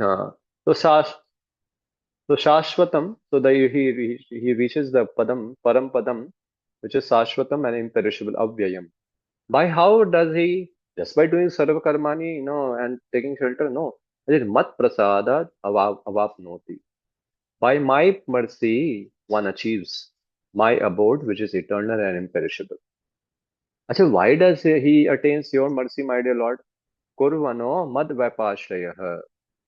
Uh, so, Shashvatam, so he reaches the Param Padam, which is Shashvatam and imperishable, Avyayam. By how does he? Just by doing Sarva Karmani, and taking shelter? No. It is Mat Prasada Avapnoti. By my mercy, one achieves my abode, which is eternal and imperishable. Achha, why does he attains your mercy, my dear Lord? Kurvano mad vapashrayah.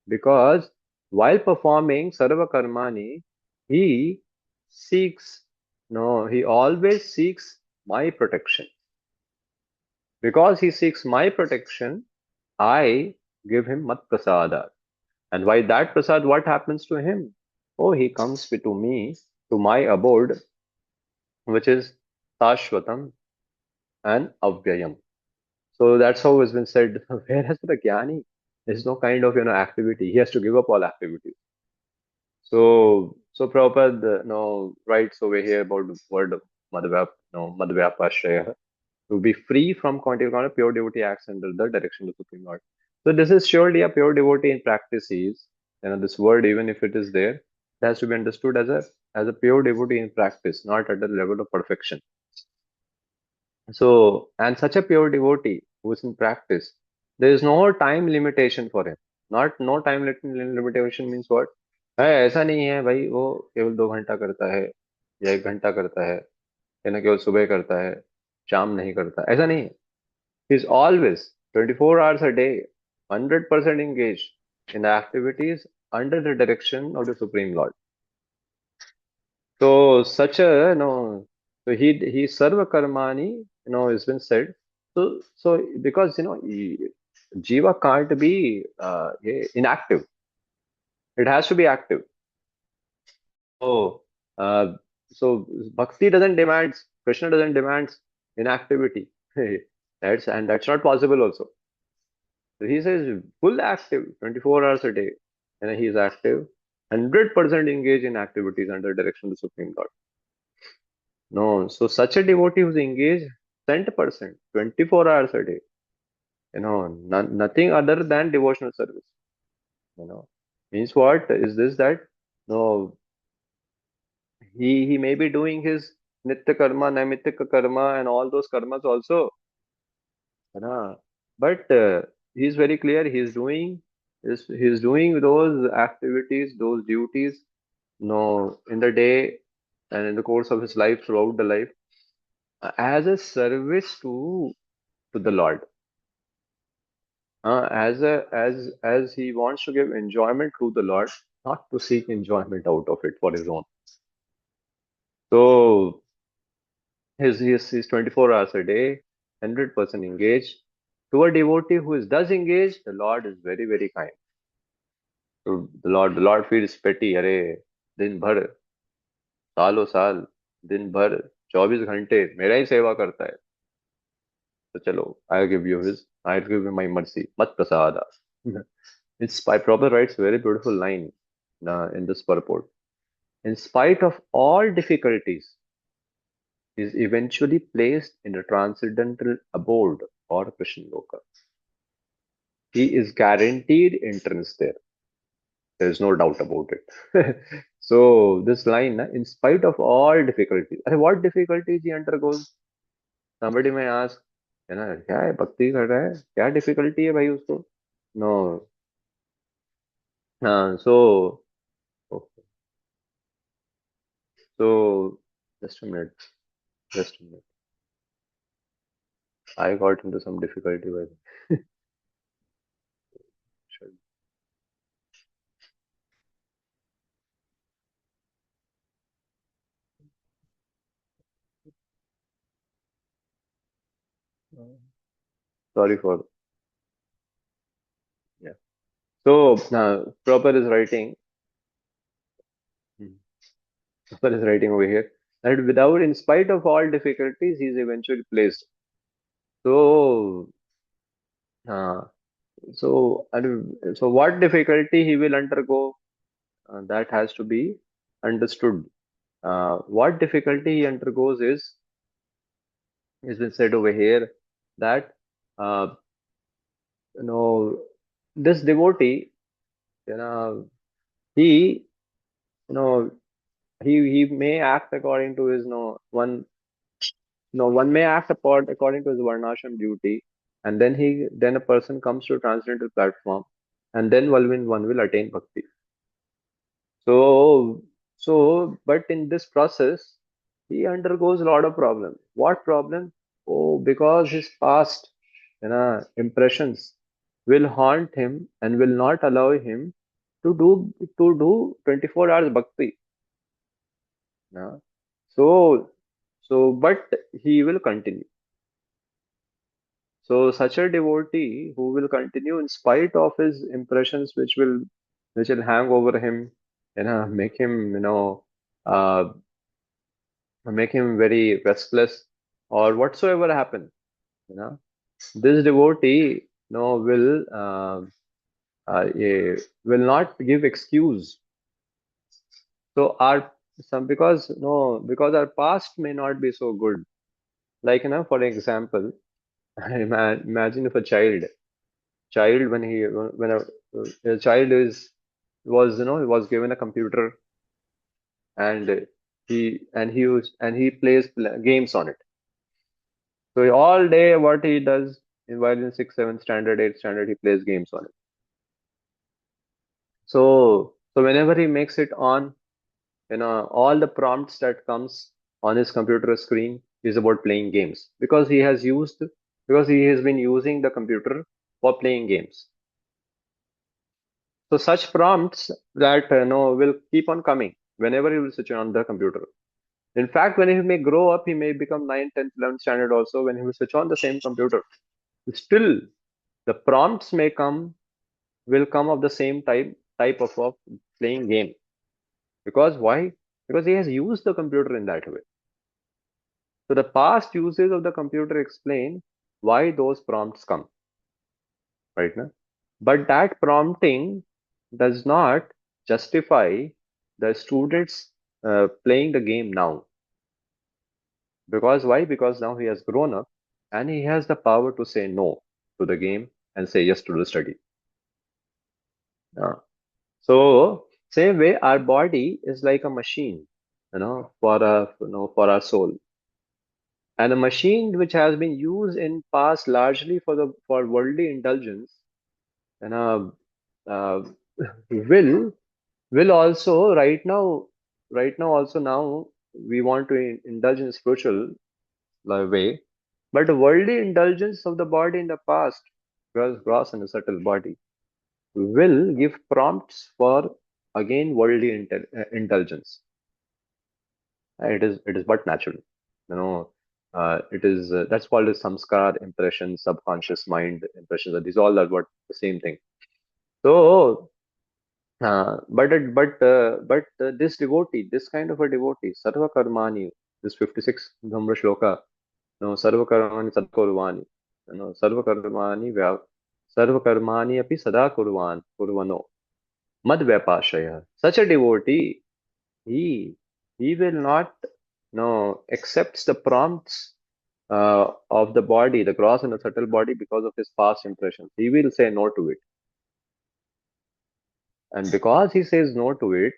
Because while performing sarva karmani, he seeks, no, he always seeks my protection. Because he seeks my protection, I give him mat prasada. And by that prasad, what happens to him? Oh, he comes to me, to my abode, which is Tashvatam and Avyayam. So that's how it's been said. Whereas for the Jnani, there's no kind of activity. He has to give up all activities. So Prabhupada writes over here about the word of Madhyapashraya, to be free from quantity kind of pure devotee acts under the direction of the Supreme Lord. So this is surely a pure devotee in practice. Is this word, even if it is there, it has to be understood as a pure devotee in practice, not at the level of perfection. So, and such a pure devotee who is in practice, there is no time limitation for him. Not no time limitation means what? है ऐसा नहीं है भाई वो केवल 2 घंटा करता है या 1 घंटा करता है या ना केवल सुबह करता है शाम नहीं करता ऐसा नहीं है. He is always 24 hours a day 100% engaged in the activities under the direction of the Supreme Lord. So such a so he sarva karmani has been said. So because jiva can't be inactive. It has to be active. So uh, so bhakti doesn't demand, Krishna doesn't demand inactivity. That's not possible also. So he says full active 24 hours a day, and he is active 100% engaged in activities under direction of the Supreme Lord. No, so such a devotee who's engaged 100%, 24 hours a day, nothing other than devotional service. Means what is this that no, he may be doing his nitya karma, naimitya karma, and all those karmas also, but he's very clear. He's doing those activities, those duties, in the day and in the course of his life, throughout the life, as a service to the Lord. As he wants to give enjoyment to the Lord, not to seek enjoyment out of it for his own. So he's 24 hours a day, 100% engaged. To a devotee who is thus engaged, the Lord is very, very kind. So the Lord feels petty. अरे दिन भर सालों साल दिन भर 24 घंटे मेरा ही सेवा करता है. So chalo, I'll give you my mercy. Mat prasada. It's by Prabhupada writes a very beautiful line in this purport. In spite of all difficulties, he is eventually placed in the transcendental abode or Krishna Loka. He is guaranteed entrance there. There is no doubt about it. So this line, in spite of all difficulties, what difficulties he undergoes? Somebody may ask, क्या है भक्ति कर रहा है क्या difficulty है भाई उसको. नो. हाँ. So just a minute. Just a minute. I got into some difficulty with. Sorry for. Yeah. So Prabhupada is writing. Prabhupada is writing over here that without, in spite of all difficulties, he is eventually placed. So, uh, so what difficulty he will undergo, that has to be understood. What difficulty he undergoes is been said over here that uh, you know this devotee you know, he, you know, he may act according to his, one may act according to his varnashram duty, and then a person comes to transcendental platform, and then one will attain bhakti. So, but in this process, he undergoes a lot of problems. What problem? Oh, because his past, impressions will haunt him and will not allow him to do 24 hours bhakti. Yeah. So, but he will continue. So, such a devotee who will continue in spite of his impressions, which will hang over him, make him, uh, make him very restless, or whatsoever happen. You know, this devotee, will not give excuse. So our some because no because our past may not be so good. Like, for example, imagine if a child when a child was given a computer, and he plays games on it. So all day what he does, while in 6th, 7th standard, 8th standard, he plays games on it. So whenever he makes it on, all the prompts that comes on his computer screen is about playing games, because he has been using the computer for playing games. So such prompts that will keep on coming whenever he will switch on the computer. In fact, when he may grow up, he may become 9th, 10th, 11th standard also. When he will switch on the same computer, still the prompts will come of the same type of playing game. Because why? Because he has used the computer in that way. So the past uses of the computer explain why those prompts come, right now. But that prompting does not justify the students playing the game now. Because why? Because now he has grown up and he has the power to say no to the game and say yes to the study. Uh, so same way, our body is like a machine, for our soul. And a machine which has been used in past largely for worldly indulgence, and will will also right now also now we want to indulge in spiritual way, but the worldly indulgence of the body in the past, gross and subtle body, will give prompts for again worldly indulgence. It is but natural, you know. It is that's called as samskar, impressions, subconscious mind impressions. These all are what the same thing. So, this devotee, this kind of a devotee, sarva karmani, this 56 Dhamma shloka, sarva karmani sadkurvani, sarva karmani sarva karmani api sada kurvano mad vyapashaya. Such a devotee, he he will not accepts the prompts of the body, the gross and the subtle body, because of his past impressions. He will say no to it, and because he says no to it,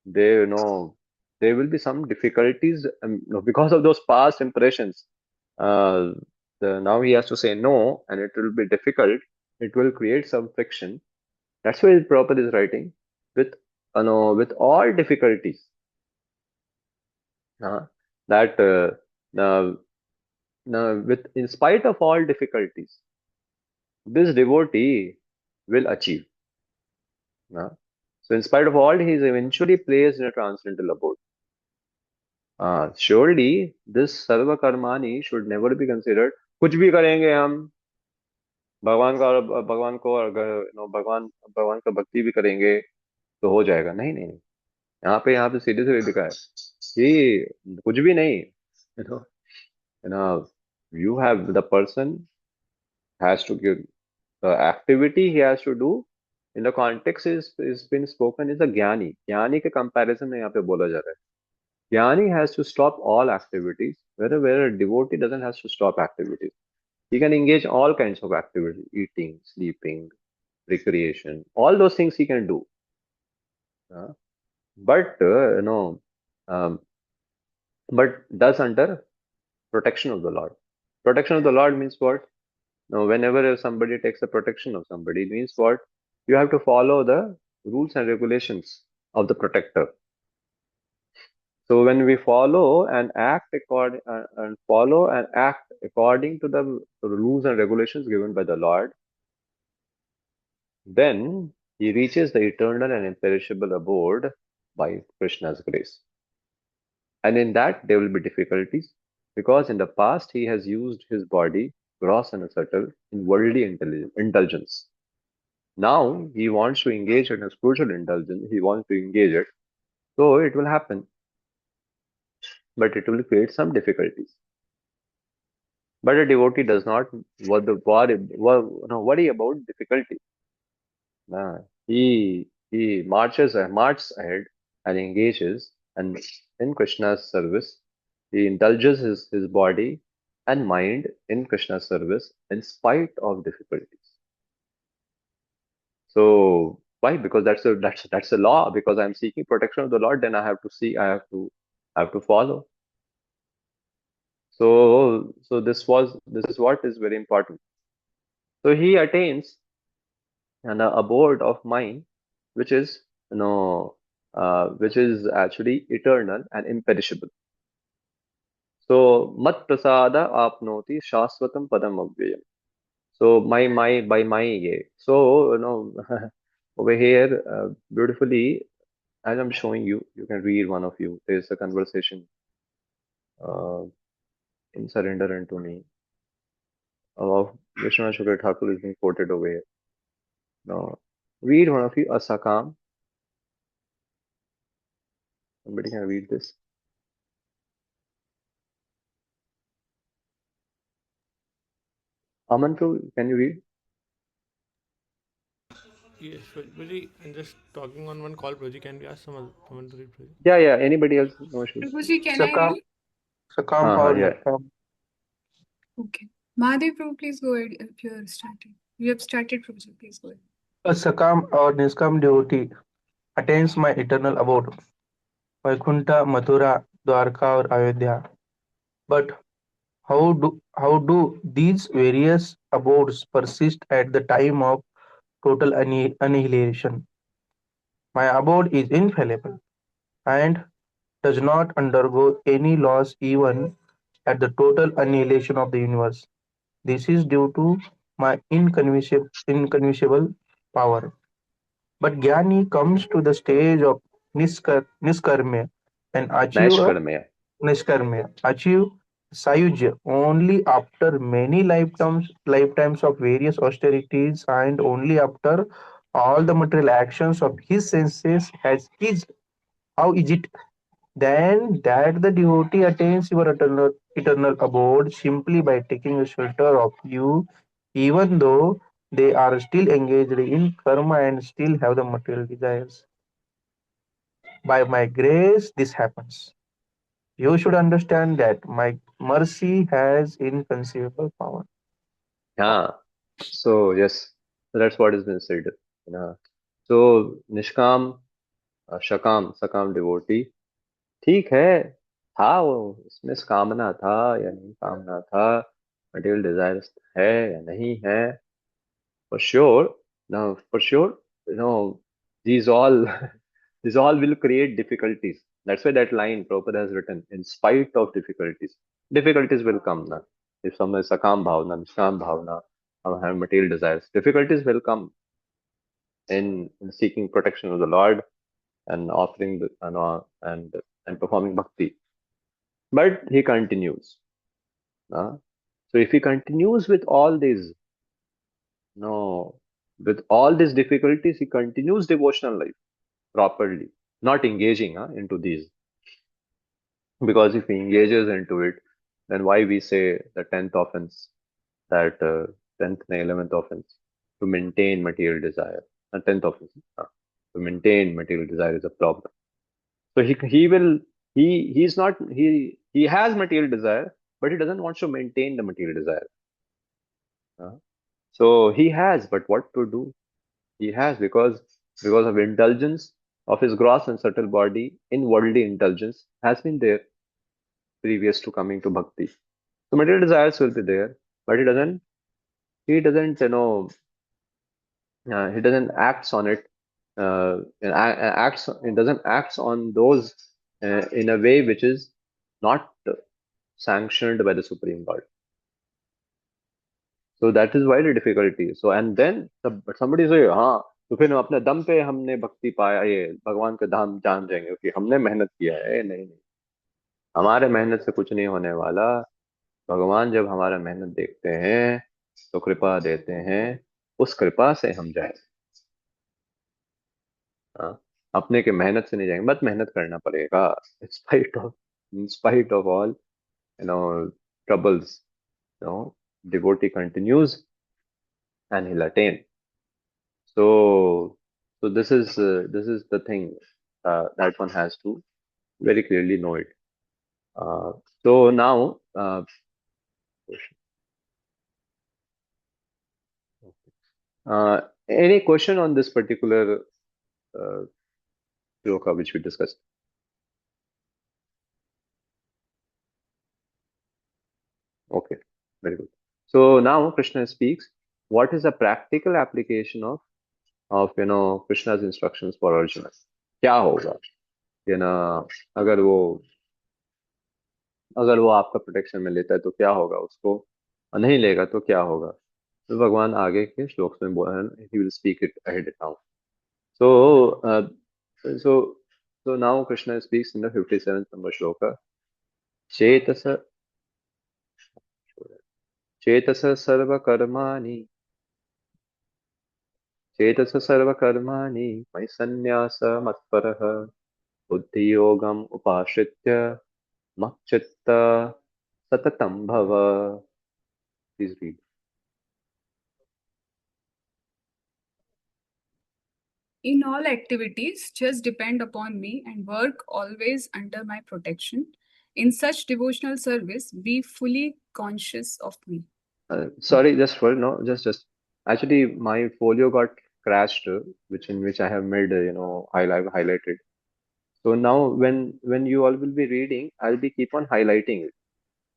they you know there will be some difficulties, because of those past impressions. Uh, Now he has to say no, and it will be difficult. It will create some friction. That's why Prabhupada is writing with with all difficulties. Uh, that uh, with in spite of all difficulties, this devotee will achieve. Uh, so in spite of all, he is eventually placed in a transcendental abode. Surely this sarva karmani should never be considered. कुछ भी करेंगे हम, भगवान को अगर भगवान भगवान का भक्ति भी करेंगे तो हो जाएगा। नहीं नहीं नहीं। यहाँ पे सीधे से लिखा है कि कुछ भी नहीं, no you have the person has to give the activity he has to do in the context is been spoken is a ज्ञानी के comparison में यहाँ पे बोला जा रहा है। Jnani has to stop all activities, where a devotee doesn't have to stop activities. He can engage all kinds of activity, eating, sleeping, recreation, all those things he can do. But um, but does under protection of the Lord. Protection of the Lord means what? Now, whenever somebody takes the protection of somebody, it means what? You have to follow the rules and regulations of the protector. So when we follow and act according to the rules and regulations given by the Lord, then he reaches the eternal and imperishable abode by Krishna's grace. And in that there will be difficulties, because in the past he has used his body, gross and subtle, in worldly indulgence. Now he wants to engage in a spiritual indulgence, he wants to engage it. So it will happen, but it will create some difficulties. But a devotee does not worry about difficulty. He marches ahead and engages, and in Krishna's service, he indulges his body and mind in Krishna's service in spite of difficulties. So why? Because that's a law. Because I'm seeking protection of the Lord, then I have to follow. So this is what is very important. So he attains an abode of mind, which is which is actually eternal and imperishable. So mat prasada apnoti shaswatam padam avyayam. So my yeah. So over here beautifully, as I'm showing you, you can read one of you. There's a conversation uh, in Surrender Unto Me of Vishwanath Chakravarti Thakur is being quoted over here. Now, read one of you, Asakam. Somebody can read this. Amantu, can you read? Yes, Prabhuji, I'm just talking on one call, Prabhuji. Can we ask someone to read, Prabhuji? Yeah. Anybody else? No issues. Prabhuji, can I Sakam, read? Sakam or Yeah. Nitkam. Okay. Mahadev, Prabhu, please go ahead if you're starting. You have started, Prabhuji. Please go ahead. A Sakam or Niskam devotee attains my eternal abode, Vaikuntha, Mathura, Dwarka or Ayodhya. But how do these various abodes persist at the time of total annihilation? My abode is infallible and does not undergo any loss even at the total annihilation of the universe. This is due to my inconceivable power. But Jnani comes to the stage of Niskarmya and Naishkarmaya. achieve Sayujya only after many lifetimes of various austerities and only after all the material actions of his senses has ceased. How is it then that the devotee attains your eternal abode simply by taking a shelter of you, even though they are still engaged in karma and still have the material desires? By my grace, this happens. You should understand that my mercy has inconceivable power. Yeah. So yes, that's what has been said. Yeah. So Nishkam, Sakam devotee, ठीक है, था वो, इसमें कामना था या नहीं कामना था, material desires है या नहीं है, for sure. Now, for sure, these all these all will create difficulties. That's why that line Prabhupada has written, in spite of difficulties. Difficulties will come now. If someone is Sakam Bhavna, Nishkam Bhavna, or have material desires, difficulties will come in seeking protection of the Lord and offering and performing bhakti. But he continues. So if he continues with all these, no, with all these difficulties, he continues devotional life properly, not engaging into these. Because if he engages into it, then why we say the 10th offense, that 10th and 11th offense, to maintain material desire. The 10th offense, to maintain material desire is a problem. So he's not, he has material desire, but he doesn't want to maintain the material desire. So he has, but what to do? He has, because of indulgence of his gross and subtle body in worldly indulgence has been there previous to coming to bhakti. So material desires will be there, but he doesn't he doesn't acts on it. It doesn't acts on those in a way which is not sanctioned by the Supreme God. So that is why the difficulty. So and then somebody say, हाँ तो फिर अपने दम पे हमने भक्ति पाया, ये भगवान का धाम जान जाएंगे कि हमने मेहनत किया है। नहीं नहीं, हमारे मेहनत से कुछ नहीं होने वाला। भगवान जब हमारा मेहनत देखते हैं तो कृपा देते हैं, उस कृपा से हम जाए। हाँ, अपने के मेहनत से नहीं जाएंगे, बस मेहनत करना पड़ेगा। In spite of all troubles, devotee continues and he'll attain. So this is the thing that one has to very clearly know it. So now, any question on this particular shloka which we discussed? Okay, very good. So now Krishna speaks. What is a practical application of Krishna's instructions for Arjuna? क्या होगा अगर वो आपका protection में लेता है तो क्या होगा उसको, और नहीं लेगा तो क्या होगा? तो भगवान आगे के श्लोक में he will speak it ahead now. So now Krishna speaks in the 57th number shloka. Chetasa sarva karmani mai sannyasa matparaha buddhi yogam upashritya makchitta satatam bhava. Please read. In all activities, just depend upon me and work always under my protection. In such devotional service, be fully conscious of me. Sorry, just actually my folio got crashed, in which I have made I've highlighted. So now when you all will be reading, I'll be keep on highlighting it.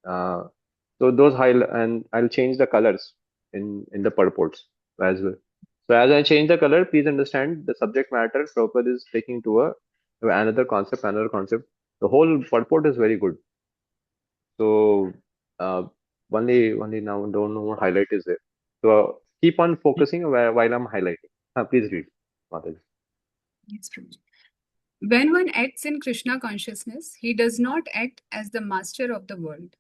So those and I'll change the colors in the purports as well. So as I change the color, please understand the subject matter Prabhupada is taking to another concept. The whole purport is very good. So only now don't know what highlight is there. So keep on focusing while I'm highlighting. Please read, Mataji. Yes, Prabhuji. When one acts in Krishna consciousness, he does not act as the master of the world.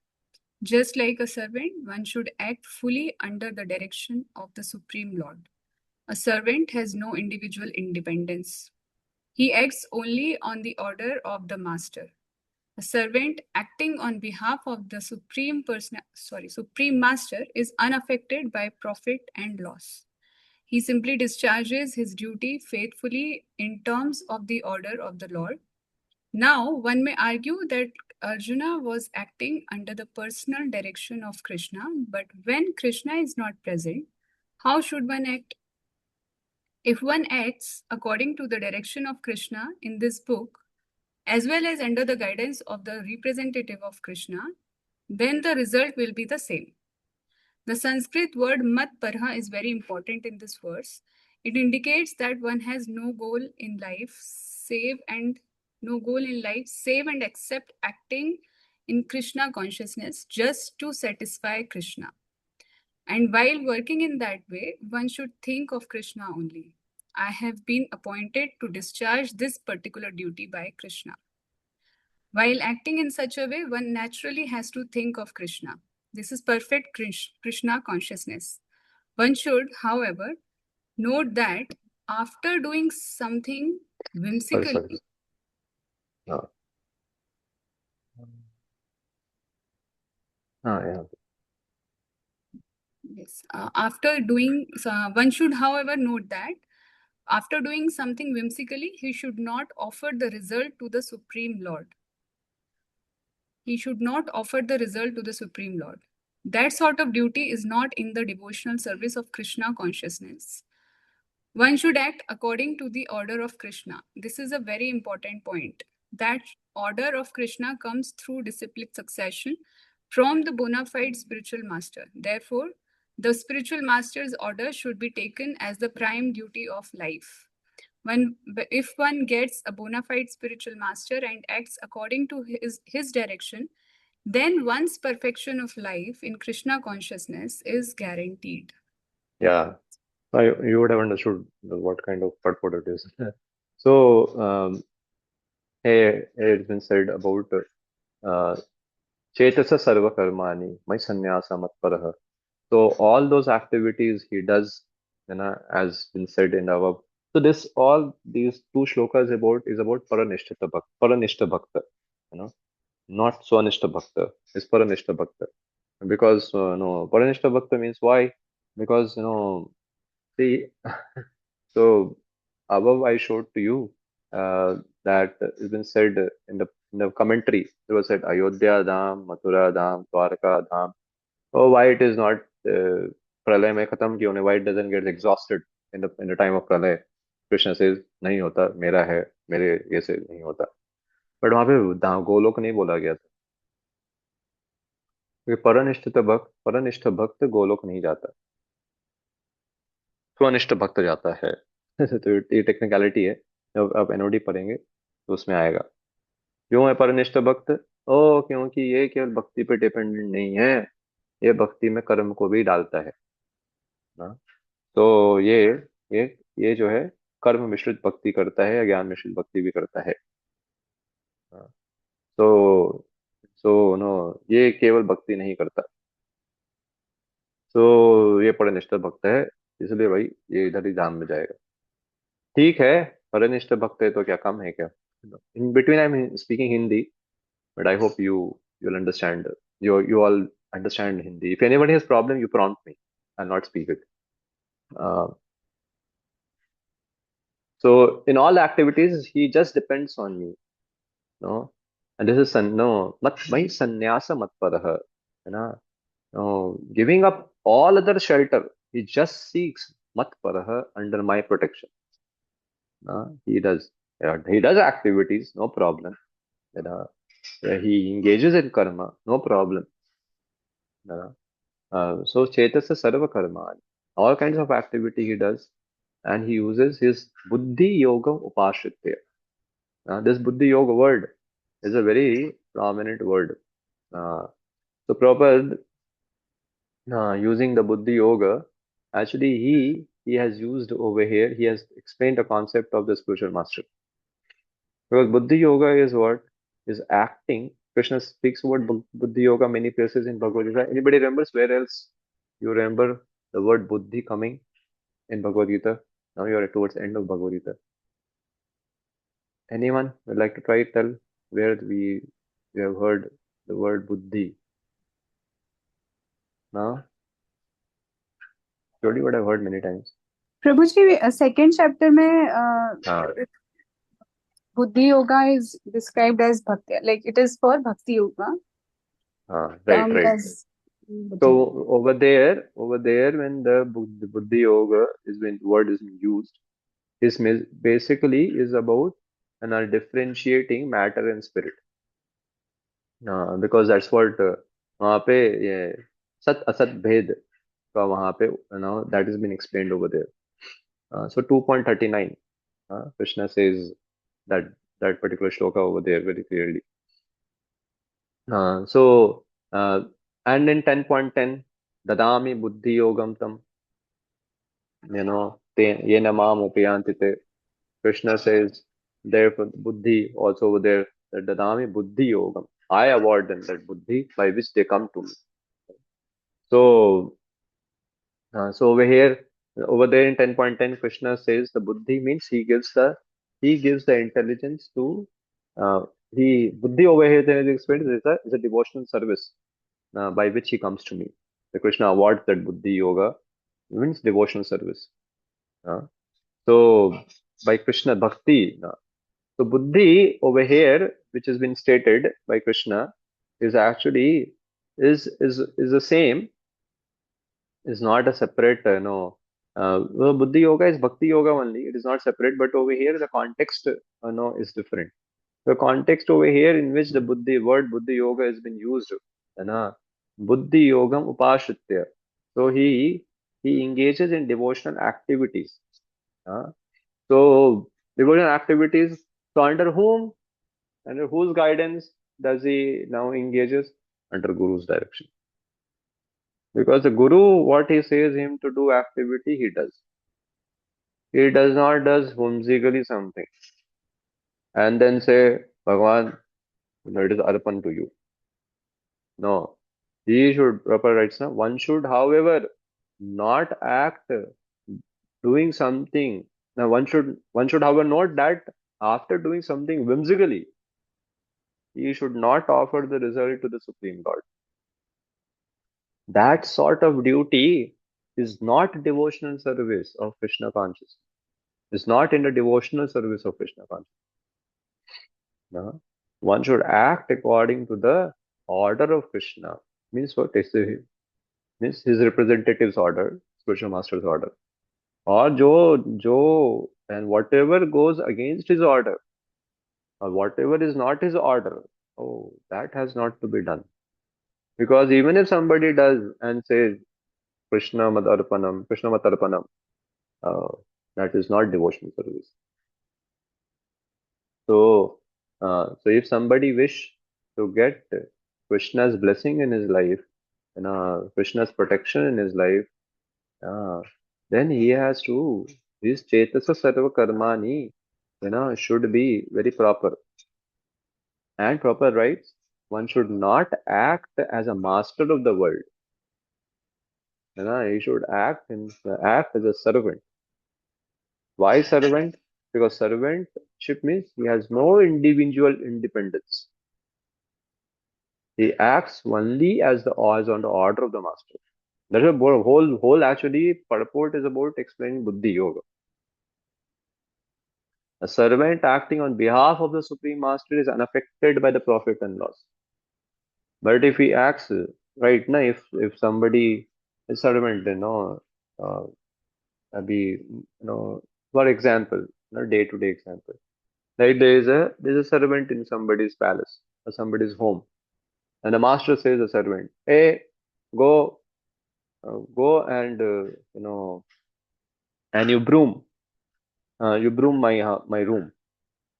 Just like a servant, one should act fully under the direction of the Supreme Lord. A servant has no individual independence. He acts only on the order of the master. A servant acting on behalf of the Supreme Master is unaffected by profit and loss. He simply discharges his duty faithfully in terms of the order of the Lord. Now, one may argue that Arjuna was acting under the personal direction of Krishna, but when Krishna is not present, how should one act? If one acts according to the direction of Krishna in this book, as well as under the guidance of the representative of Krishna, then the result will be the same. The Sanskrit word mat parha is very important in this verse. It indicates that one has no goal in life save and accept acting in Krishna consciousness just to satisfy Krishna. And while working in that way, one should think of Krishna only. I have been appointed to discharge this particular duty by Krishna. While acting in such a way, one naturally has to think of Krishna. This is perfect Krishna consciousness. One should, however, note that after doing something whimsically, Sorry. Yeah. yes, one should, however, note that after doing something whimsically, he should not offer the result to the Supreme Lord. That sort of duty is not in the devotional service of Krishna consciousness. One should act according to the order of Krishna. This is a very important point. That order of Krishna comes through disciplic succession from the bona fide spiritual master. Therefore, the spiritual master's order should be taken as the prime duty of life. If one gets a bona fide spiritual master and acts according to his direction, then one's perfection of life in Krishna consciousness is guaranteed. Yeah, you would have understood what kind of purport it is. So, here it's been said about Chetasa Sarva Karmani, my sannyasa matparaha. So all those activities he does, as been said in our. So these two shlokas is about Paranishta Bhakta, not Swanishta Bhakta. It's Paranishta Bhakta. Because no, Paranishta Bhakta means why? Because see, so above I showed to you that has been said in the commentary. It was said Ayodhya Dham, Mathura Dham, Dwarka Dham. Oh, why it is not Pralay mein khatam kyun hai? Why it doesn't get exhausted in the time of Pralay? Krishna says नहीं होता, मेरा है, मेरे ये से नहीं होता. But वहां पे गोलोक नहीं बोला गया था, क्योंकि परनिष्ठ भक्त गोलोक नहीं जाता, स्वनिष्ठ भक्त जाता है. तो ये टेक्निकलिटी है. जब आप एनओडी पढ़ेंगे तो उसमें आएगा. क्यों है परनिष्ठ भक्त? ओ, क्योंकि ये केवल भक्ति पे डिपेंडेंट नहीं है, ये भक्ति में कर्म को भी डालता है ना. तो ये ये जो है कर्म मिश्रित भक्ति करता है या ज्ञान मिश्रित भक्ति भी करता है. हाँ. तो सो नो, ये केवल भक्ति नहीं करता. तो ये परनिष्ठ भक्त है, इसलिए भाई ये इधर ही धाम में जाएगा. ठीक है, परनिष्ठ भक्त है तो क्या कम है क्या? In between I am speaking Hindi, but I hope you'll understand. You all understand Hindi. If anybody has problem, you prompt me. I'll not speak it. Uh, so in all activities, he just depends on me. No, and this is my sannyasa matparaha. No, giving up all other shelter, he just seeks matparaha, under my protection. He does. Yeah, he does activities, no problem. He engages in karma, no problem. So Chetasa Sarva Karmani, all kinds of activity he does, and he uses his Buddhi Yoga Upashritya. This Buddhi Yoga word is a very prominent word. So Prabhupada, using the Buddhi Yoga, actually he has used over here, he has explained the concept of the spiritual master. Because Buddhi Yoga is what? Is acting. Krishna speaks about Buddhi Yoga many places in Bhagavad Gita. Anybody remembers where else you remember the word Buddhi coming in Bhagavad Gita? Now you are towards the end of Bhagavad Gita. Anyone would like to try tell where we have heard the word Buddhi? No? Surely what I've heard many times. Prabhuji, second chapter mein Ah, Buddhi Yoga is described as Bhakti, like it is for Bhakti Yoga. right, Termed right. as Buddhi. So over there, when the Buddhi Yoga word is used, is basically is about differentiating matter and spirit. Because that's what वहाँ पे ये सत असत भेद का वहाँ पे that has been explained over there. So 2.39, Krishna says that particular shloka over there very clearly. And in 10.10, dadami buddhi yogam tam, yena mam upayanti te. Krishna says, therefore, buddhi also over there, that dadami buddhi yogam. I award them that buddhi by which they come to me. So over here, over there in 10.10, Krishna says the buddhi means he gives the intelligence to buddhi over here. Then is explained is a devotional service by which he comes to me. The Krishna awards that buddhi yoga means devotional service. So by Krishna bhakti. So buddhi over here, which has been stated by Krishna, is actually is the same. Is not a separate Well, Buddhi Yoga is Bhakti Yoga only. It is not separate, but over here the context is different. The context over here in which the word Buddhi Yoga has been used, Buddhi Yogam Upashritya. So he engages in devotional activities. Uh, so devotional activities. So under whose guidance does he now engages? Under Guru's direction. Because the Guru, what he says him to do activity, he does. He does not does whimsically something and then say, Bhagwan, it is arpan to you. No. He should, proper rights, no? One should, however, not act doing something. Now one should however note that after doing something whimsically, he should not offer the result to the Supreme Lord. That sort of duty is not devotional service of Krishna consciousness. It's not in the devotional service of Krishna consciousness. No? One should act according to the order of Krishna. Means what? Means his representative's order, spiritual master's order. Or jo, and whatever goes against his order, or whatever is not his order, oh, that has not to be done. Because even if somebody does and says, Krishna Matarpanam, uh, that is not devotional service. So if somebody wish to get Krishna's blessing in his life, Krishna's protection in his life, then he has to, his Chetasa Sarva Karmani, should be very proper. And proper rights, one should not act as a master of the world. He should act as a servant. Why servant? Because servantship means he has no individual independence. He acts only as on the order of the master. That's a whole actually purport is about explaining Buddhi Yoga. A servant acting on behalf of the Supreme Master is unaffected by the profit and loss. But if he acts right now, if somebody is servant, be for example, day-to-day example, like there's a servant in somebody's palace or somebody's home, and the master says the servant, hey, go and and you broom my room.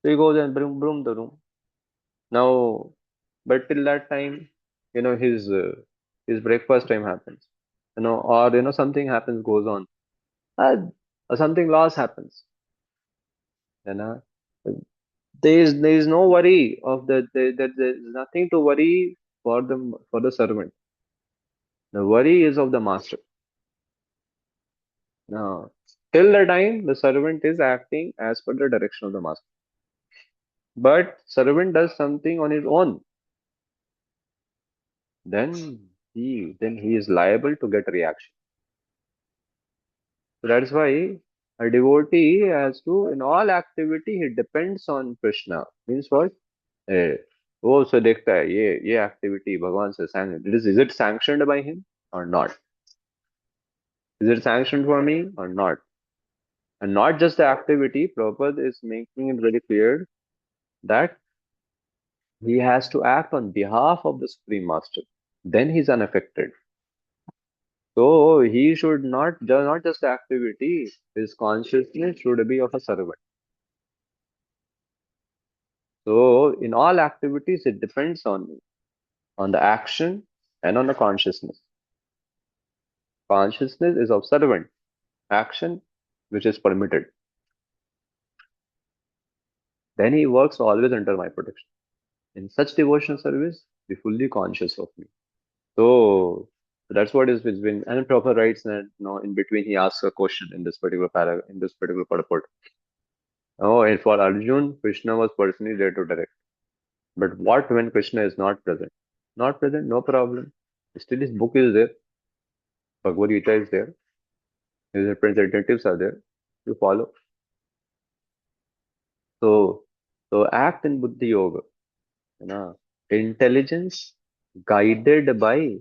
So he goes and broom the room. Now, but till that time, his breakfast time happens, or something happens, goes on, or something loss happens, you know. There is no worry of there's nothing to worry for the servant. The worry is of the master. Now, till the time the servant is acting as per the direction of the master. But servant does something on his own, then he is liable to get reaction. So that's why a devotee has to, in all activity, he depends on Krishna. Means what? Eh, वो उसे देखता है ये activity भगवान से sanctioned. Is it sanctioned by him or not? Is it sanctioned for me or not? And not just the activity. Prabhupada is making it very clear that he has to act on behalf of the Supreme Master. Then he's unaffected. So he should not just activity. His consciousness should be of a servant. So in all activities, it depends on the action and on the consciousness. Consciousness is of servant. Action, which is permitted. Then he works always under my protection. In such devotional service, be fully conscious of me. So that's what is it's been, and proper rights, and in between he asks a question in this particular paragraph, in this particular purport. Oh, and for Arjun, Krishna was personally there to direct. But what when Krishna is not present? Not present, no problem. Still his book is there. Bhagavad Gita is there. His representatives are there. You follow. So act in Buddhi Yoga. Intelligence guided by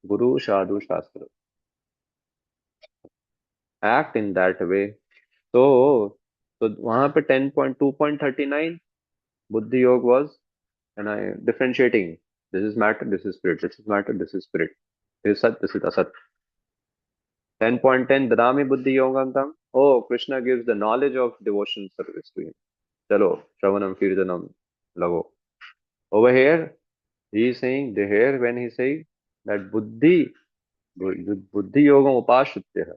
Guru Sadhu Shastra. act in that way. So, so वहाँ पे 10.2.39 Buddhi Yoga was, and I differentiating. This is matter, this is spirit. This is matter, this is spirit. This is Sat, this is Asat. 10.10 Dadami Buddhi Yogantam. Oh, Krishna gives the knowledge of devotion service to him. Chalo, Shravanam Kirtanam Lago. Over here, he is saying, the here when he say that Buddhi Yogam Upashutya.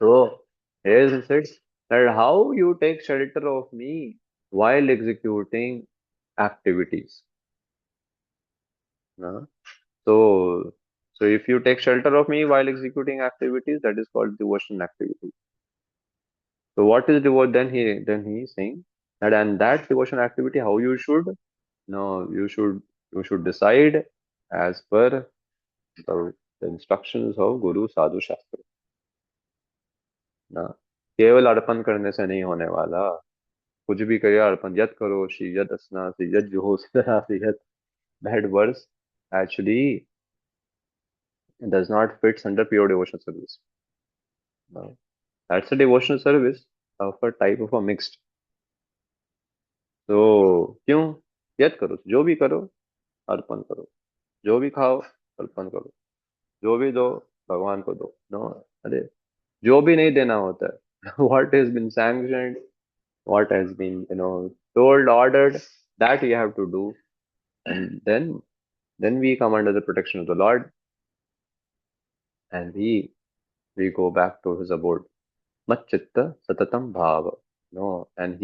So, here he says that how you take shelter of me while executing activities. Uh, So, so if you take shelter of me while executing activities, that is called devotion activity. So what is devotion? Then he is saying that, and that devotion activity, how you should, no, you should decide as per the instructions of Guru Sadhu Shastra. ना केवल अर्पण करने से नहीं होने वाला, कुछ भी करिए अर्पण, यत करो श्री यत अस्नासि यत जुहोसि यत, that verse actually does not fit under pure devotional service. No. That's a devotional service of a type of a mixed. तो क्यों यत करो, जो भी करो अर्पण करो, जो भी खाओ अर्पण करो, जो भी दो भगवान को दो. नो, अरे जो भी नहीं देना होता है, what has been sanctioned, what has been told, ordered, that you have to do, and then we come under the protection of the Lord, and we go back to his abode. Matchitta satatam bhava. No, and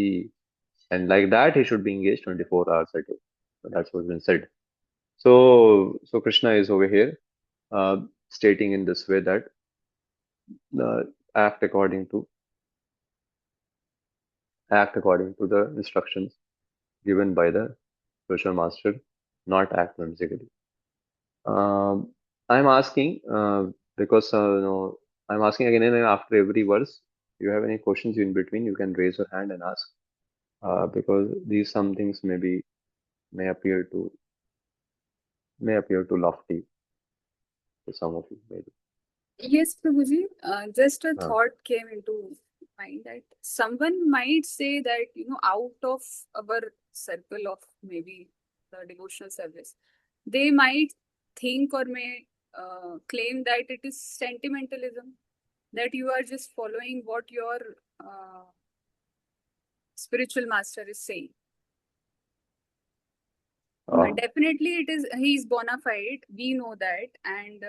like that he should be engaged 24 hours a day. So that's what's been said. So Krishna is over here stating in this way that act according to the instructions given by the spiritual master, not act whimsically. I'm asking because I'm asking again and after every verse. If you have any questions in between, you can raise your hand and ask, because these some things may appear to lofty to some of you maybe. Yes, Prabhuji, just a Uh, thought came into mind that someone might say that, out of our circle of maybe the devotional service, they might think or may claim that it is sentimentalism, that you are just following what your spiritual master is saying. Definitely, he is bona fide. We know that, and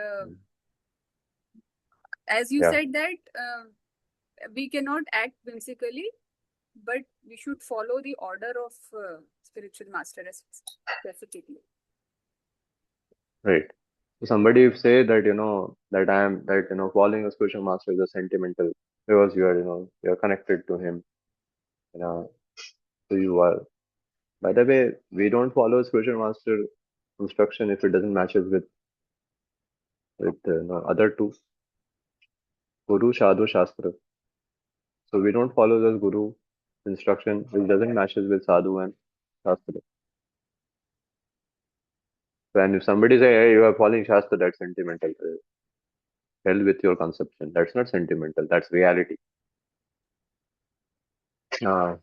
as you yeah, said that we cannot act whimsically, but we should follow the order of spiritual master specifically. right. So somebody say that following a spiritual master is a sentimental because you are connected to him, so you are. By the way, we don't follow spiritual master instruction if it doesn't matches with other two, Guru Sadhu Shastra. So we don't follow the Guru instruction which doesn't matches with Sadhu and Shastra. So, and if somebody say, hey, you are following Shastra, that's sentimental. Hell with your conception. That's not sentimental. That's reality.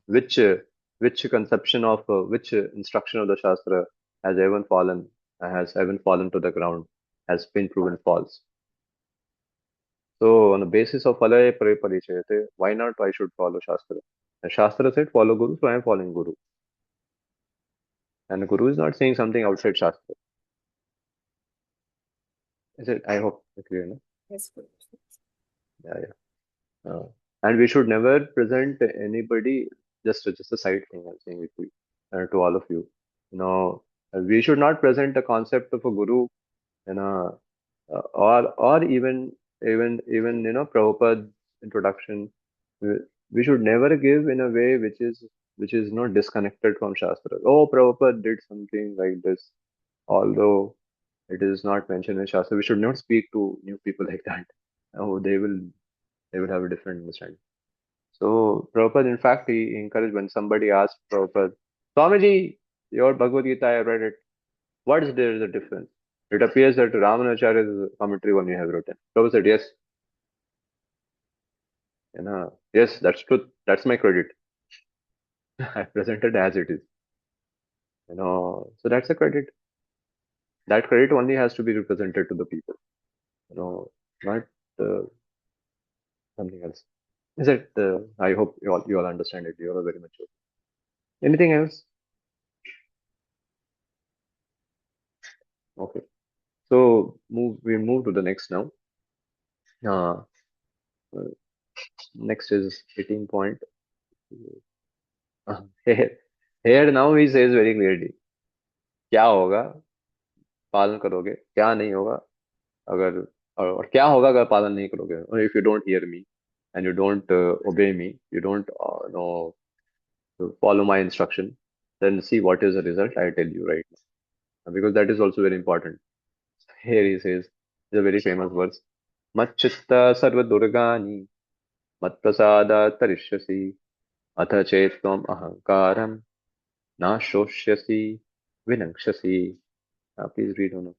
Which conception of which instruction of the Shastra has ever fallen to the ground, has been proven false. So on the basis of Phalaya Pare Parichayate, why not I should follow Shastra? And Shastra said follow Guru, so I am following Guru. And the Guru is not saying something outside Shastra. Is it? I hope it's clear, no? Yes, Guru. Yeah. And we should never present anybody, just a side thing I'm saying with you, to all of you. We should not present the concept of a Guru, or even Prabhupada's introduction. We should never give in a way which is not disconnected from Shastra. Oh, Prabhupada did something like this, although it is not mentioned in Shastra. We should not speak to new people like that. Oh, they will have a different understanding. So Prabhupada, in fact, he encouraged when somebody asked Prabhupada, Swamiji, your Bhagavad Gita, I read it. What is there the difference? It appears that Ramanacharya's commentary one you have written. Prabhupada said, yes. Yes, that's true. That's my credit. I presented as it is. So that's a credit. That credit only has to be represented to the people. Not uh, something else. Is it? I hope you all understand it. You all are very mature. Anything else? Okay. So we move to the next now. Uh, uh, Next is 18 point. Here, here now he says very clearly, क्या होगा पालन करोगे, क्या नहीं होगा अगर और क्या होगा अगर पालन नहीं करोगे. Or if you don't hear me and you don't obey me, you don't know to follow my instruction, then see what is the result. I tell you right now, because that is also very important. Here he says, it's a very famous verse. Machchitta sarva durgani matprasada tarishyasi atha chetvam ahankaram na shoshyasi vinakshasi. Please read on.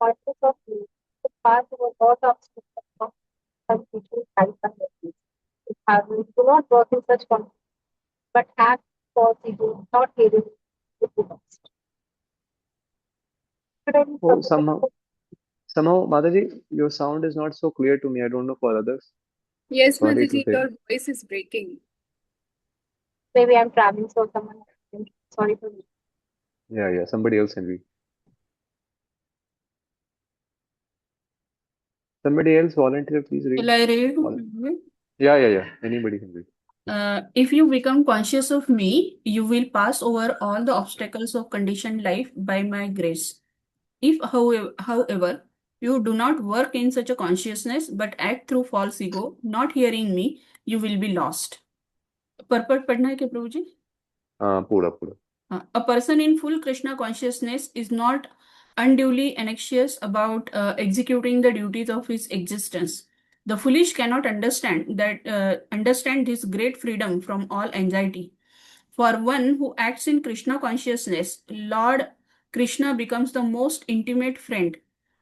Conscious of me, the path was not obstacle of constituting life and happiness. If harmony do not work in such conflict, but act for ego, not hearing it be lost. Should I be Oh, submitted? somehow, Mataji, your sound is not so clear to me. I don't know for others. Yes, Sorry to Mataji, say. your voice is breaking. Maybe I'm traveling, so someone sorry for me. Yeah. Somebody else can read. Somebody else volunteer, please read. Shall I read? Yeah. Anybody can read. If you become conscious of me, you will pass over all the obstacles of conditioned life by my grace. If, however, you do not work in such a consciousness but act through false ego, not hearing me, you will be lost. Purport पढ़ना है क्या प्रभु जी? पूरा. A person in full Krishna consciousness is not unduly anxious about executing the duties of his existence. The foolish cannot understand this great freedom from all anxiety. For one who acts in Krishna consciousness, Lord Krishna becomes the most intimate friend.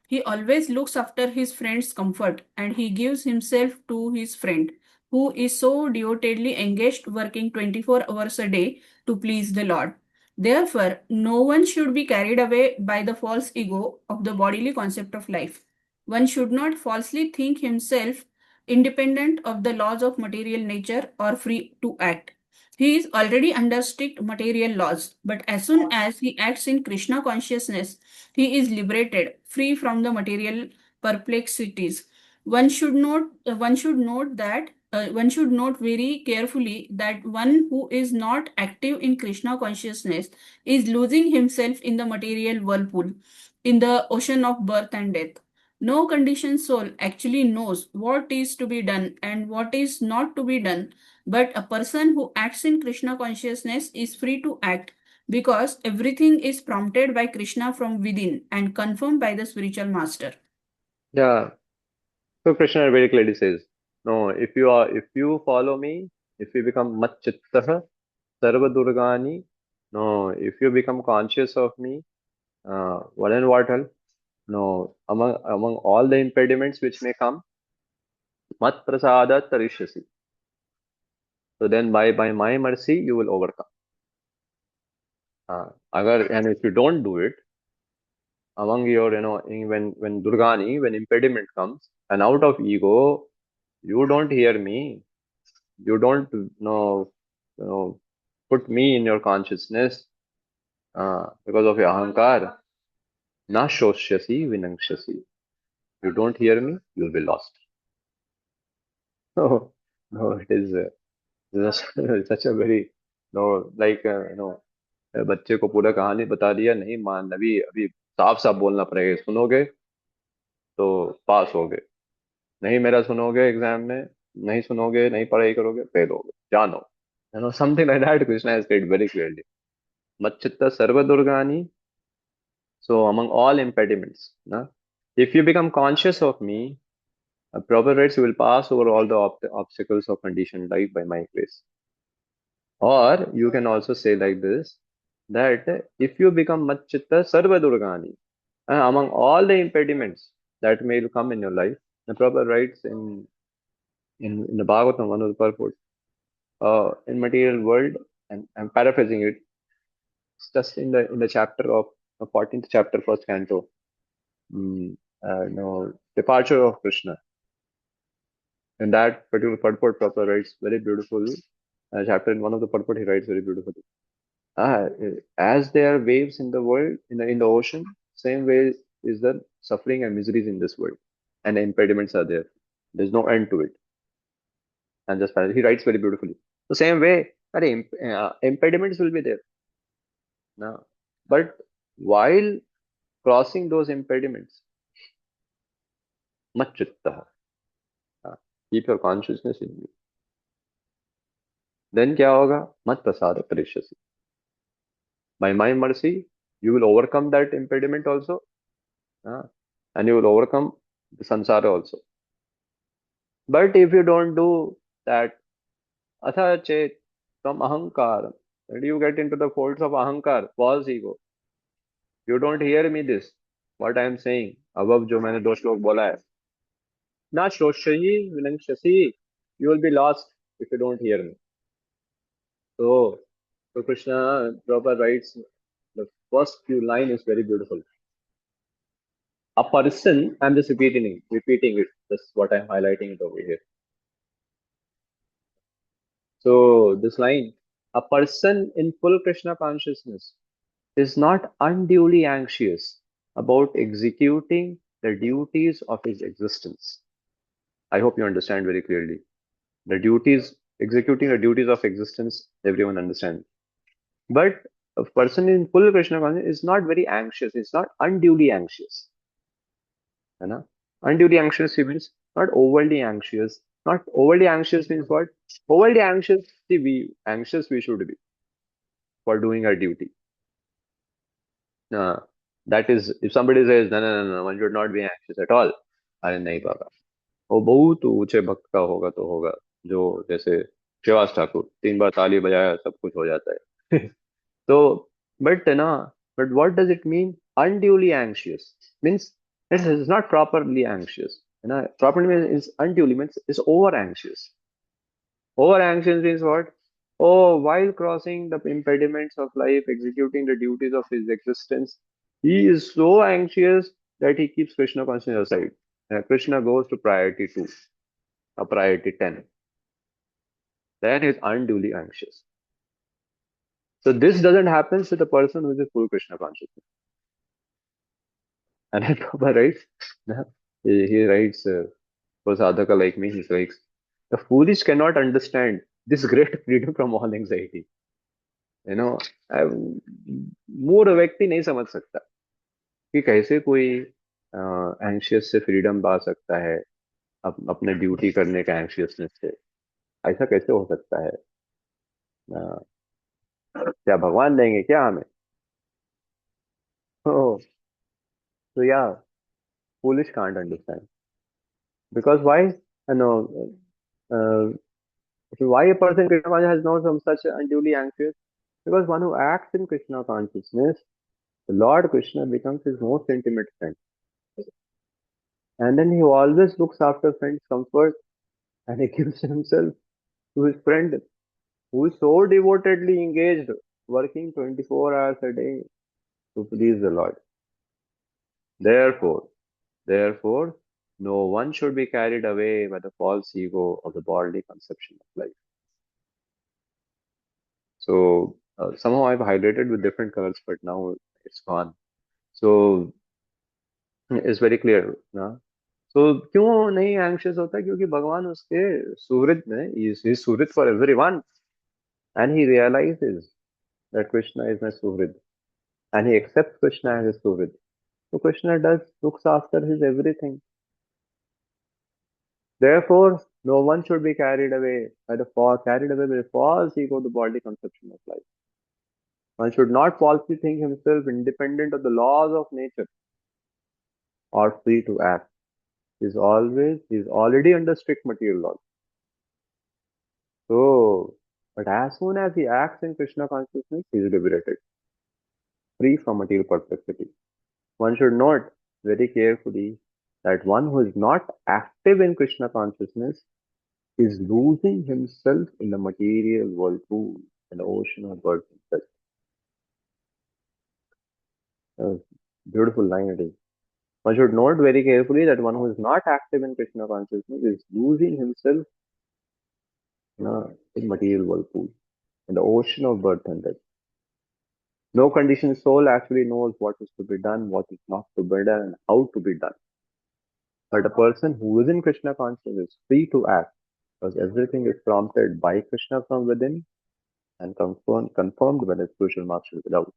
He always looks after his friend's comfort and he gives himself to his friend, who is so devotedly engaged working 24 hours a day to please the Lord. Therefore, no one should be carried away by the false ego of the bodily concept of life. One should not falsely think himself independent of the laws of material nature or free to act. He is already under strict material laws, but as soon as he acts in Krishna consciousness, he is liberated, free from the material perplexities. One should note very carefully that one who is not active in Krishna consciousness is losing himself in the material whirlpool, in the ocean of birth and death. No conditioned soul actually knows what is to be done and what is not to be done, but a person who acts in Krishna consciousness is free to act because everything is prompted by Krishna from within and confirmed by the spiritual master. Yeah. So Krishna very clearly says, no, if you follow me, if you become Machchittaha Sarva Durgani, no, if you become conscious of me, what and what else? No, among all the impediments which may come, Mat Prasada Tarishyasi. So then by my mercy you will overcome. And if you don't do it, among your, when Durgani, when impediment comes, and out of ego, you don't hear me, you don't put me in your consciousness because of your ahankar, na shoshyasi vinakshasi. You don't hear me, you'll be lost. No, it is such a very, बच्चे को पूरा कहानी बता दिया, नहीं मान, अभी अभी साफ साफ बोलना पड़ेगा, सुनोगे तो पास होगे, नहीं मेरा सुनोगे एग्जाम में, नहीं सुनोगे, नहीं पढ़ाई करोगे, फेल होगे, जानो. Something like that Krishna has said very clearly. Machchitta sarva durgani. So among all impediments, if you become conscious of me, proper rights, you will pass over all the obstacles of conditioned life by my grace. Or you can also say like this, that if you become Machchitta sarva durgani, among all the impediments, that may come in your life. The Prabhupada writes in the Bhagavatam, one of the purports, in material world, and I'm paraphrasing it, it's just in the chapter of the 14th chapter, first canto, departure of Krishna. In that particular purport, Prabhupada writes very beautiful chapter. In one of the purport, he writes very beautifully. As there are waves in the world, in the ocean, same way is the suffering and miseries in this world, and the impediments are there. There's no end to it. And just he writes very beautifully. The same way, impediments will be there. Now, but while crossing those impediments, mat chittaha, keep your consciousness in you. Then kya hoga? Mat prasada parishyasi. By my mercy, you will overcome that impediment also, and you will overcome the samsara also. But if you don't do that, atha chet from ahankar, and you get into the folds of ahankar, false ego. You don't hear me this, what I am saying, above जो मैंने दो श्लोक बोला है. Na shroshyayi vinangshasi, you will be lost if you don't hear me. So Krishna Prabhupada writes, the first few line is very beautiful. A person, I'm just repeating it. That's what I'm highlighting it over here. So this line, a person in full Krishna consciousness is not unduly anxious about executing the duties of his existence. I hope you understand very clearly. Executing the duties of existence, everyone understands. But a person in full Krishna consciousness is not very anxious. It's not unduly anxious. Unduly anxious means not overly anxious. Not overly anxious means what? Overly anxious, we should be for doing our duty. That is, if somebody says, no, one should not be anxious at all. अरे नहीं बाबा, वो बहुत ऊंचे भक्त का होगा तो होगा, जो जैसे श्रीवास ठाकुर 3 बार ताली बजाया सब कुछ हो जाता है. So, but what does it mean? Unduly anxious means it is not properly anxious. Properly means is unduly means is over anxious. Over anxious means what? Oh, while crossing the impediments of life, executing the duties of his existence, he is so anxious that he keeps Krishna consciousness aside. Krishna goes to priority 2, or priority 10. Then he is unduly anxious. So this doesn't happen with a person who is a full Krishna consciousness. And then Prabhupada writes, he writes, for sadhaka like me, he writes, the foolish cannot understand this great freedom from all anxiety. मूढ़ व्यक्ति नहीं समझ सकता कि कैसे कोई anxious से freedom पा सकता है, अपने ड्यूटी करने का एंशियसनेस से. ऐसा कैसे हो सकता है? क्या भगवान देंगे क्या हमें? So yeah, foolish can't understand. Because why? Why a person in Krishna consciousness has no some such unduly anxious? Because one who acts in Krishna consciousness, the Lord Krishna becomes his most intimate friend. And then he always looks after friend's comfort, and he gives himself to his friend who is so devotedly engaged, working 24 hours a day to please the Lord. Therefore, no one should be carried away by the false ego of the bodily conception of life. So somehow I've highlighted with different colors, but now it's gone. So it's very clear. So क्यों नहीं anxious होता? क्योंकि भगवान उसके सुहृद में, he is suhrid for everyone, and he realizes that Krishna is my suhrid, and he accepts Krishna as his suhrid. So Krishna looks after his everything. Therefore, no one should be carried away by the false ego, the bodily conception of life. One should not falsely think himself independent of the laws of nature or free to act. He is already under strict material laws. So, but as soon as he acts in Krishna consciousness, he is liberated, free from material perplexity. One should note very carefully that one who is not active in Krishna consciousness is losing himself in the material whirlpool, in the ocean of birth and death. Beautiful line it is. One should note very carefully that one who is not active in Krishna consciousness is losing himself in material whirlpool, in the ocean of birth and death. No conditioned soul actually knows what is to be done, what is not to be done, and how to be done. But a person who is in Krishna consciousness is free to act because everything is prompted by Krishna from within and confirmed by the spiritual master without.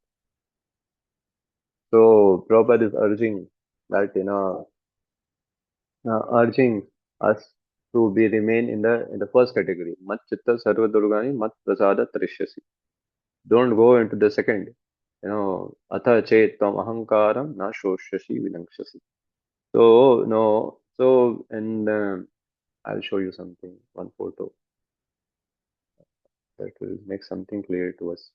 So Prabhupada is urging that urging us to be remain in the first category. Mat chitta sarva durgani mat prasada trishyasi. Don't go into the second. Atha chet tam ahankaram na shoshyasi vinakshasi. So no. So and I'll show you something. One photo that will make something clear to us.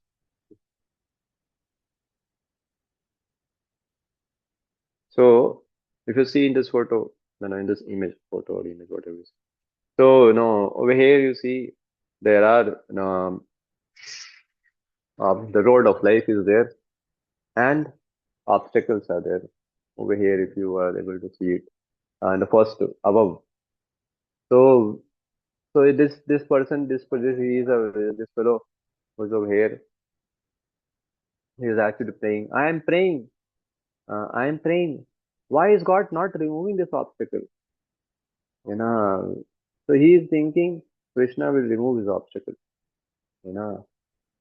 So if you see in this photo, in this image, photo or image, whatever it is. So over here you see there are the road of life is there and obstacles are there. Over here, if you are able to see it, and the first above. So this person, this this fellow who's over here, he is actually praying. I am praying. I am praying. Why is God not removing this obstacle? So he is thinking Krishna will remove his obstacle.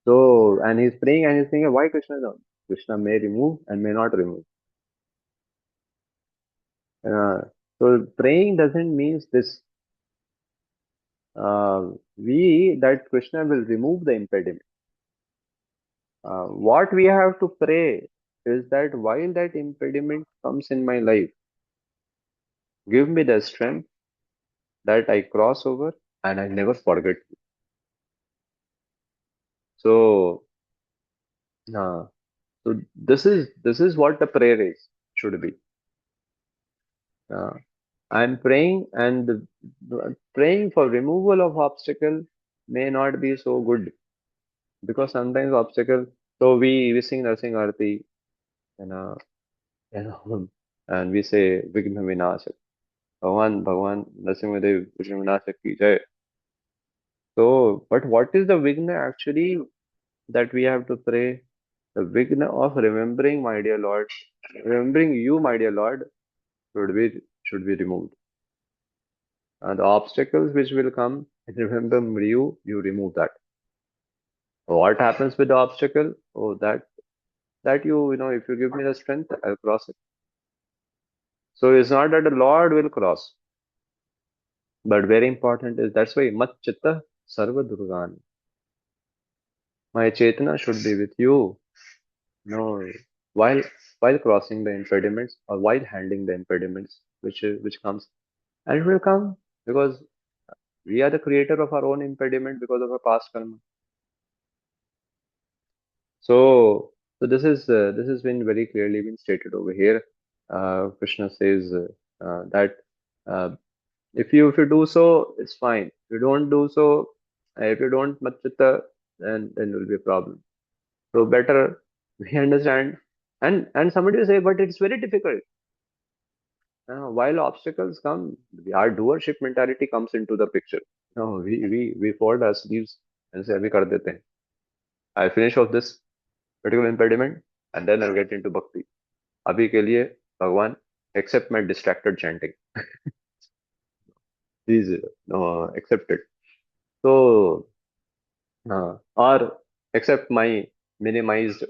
So and he's praying and he's thinking why Krishna not? Krishna may remove and may not remove. So praying doesn't mean this. That Krishna will remove the impediment. What we have to pray is that while that impediment comes in my life, give me the strength that I cross over and I never forget you. So, so this is what the prayer should be. I'm praying, and praying for removal of obstacle may not be so good because sometimes obstacle. So we sing Narsing Arati, and we say Vigna Vinashak. Bhagwan Narasimhadev Vigna Vinashak ki jai. So, but what is the Vigna actually that we have to pray? The Vigna of remembering my dear Lord, remembering you, my dear Lord, should be removed. And the obstacles which will come, remember you remove that. What happens with the obstacle? Oh, that you if you give me the strength, I'll cross it. So it's not that the Lord will cross. But very important is that's why mat chitta sarva durgani. My chetana should be with you. While crossing the impediments or while handling the impediments which comes, and it will come because we are the creator of our own impediment because of our past karma. So this has been very clearly been stated over here. Krishna says that if you do so, it's fine. If you don't do so, if you don't machita, then there will be a problem. So better we understand. And somebody will say, but it's very difficult. While obstacles come, our doership mentality comes into the picture. No, we fold our sleeves and say, "Abhi kar dete hain. I'll finish off this particular impediment and then I'll get into bhakti. Abhi ke liye, Bhagwan, accept my distracted chanting. Please accept it. So, or accept my minimized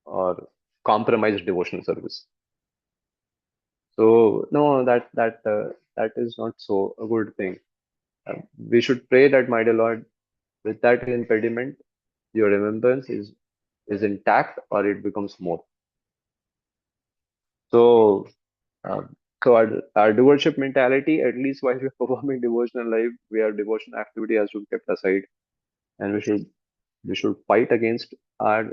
or compromised devotional service. So no, that is not so a good thing. We should pray that, my dear Lord, with that impediment, your remembrance is intact or it becomes more. So, our devotion mentality, at least while we're performing devotional life, our devotional activity has to be kept aside, and we should fight against our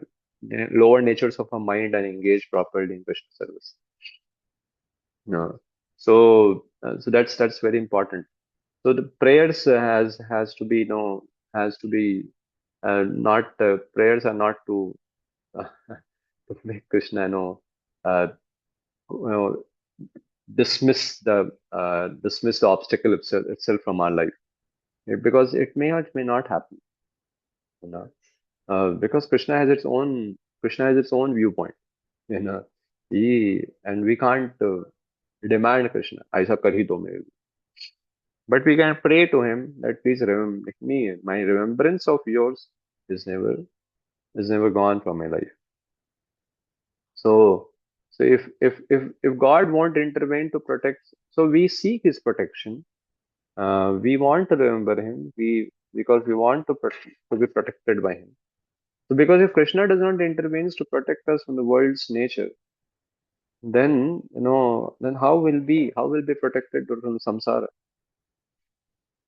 lower natures of our mind and engage properly in Krishna service. So that's very important. So the prayers has to be has to be not prayers are not to to make Krishna uh, you know dismiss the obstacle itself from our life. Because it may or may not happen, you know. Because Krishna has its own viewpoint, you know. And we can't demand Krishna, "Aisa kar hi do mere liye." But we can pray to him that please remember me. My remembrance of yours is never gone from my life. So if God won't intervene to protect, so we seek His protection. We want to remember Him. Because we want to be protected by Him. So because if Krishna does not intervene to protect us from the world's nature, then then how will be protected from samsara?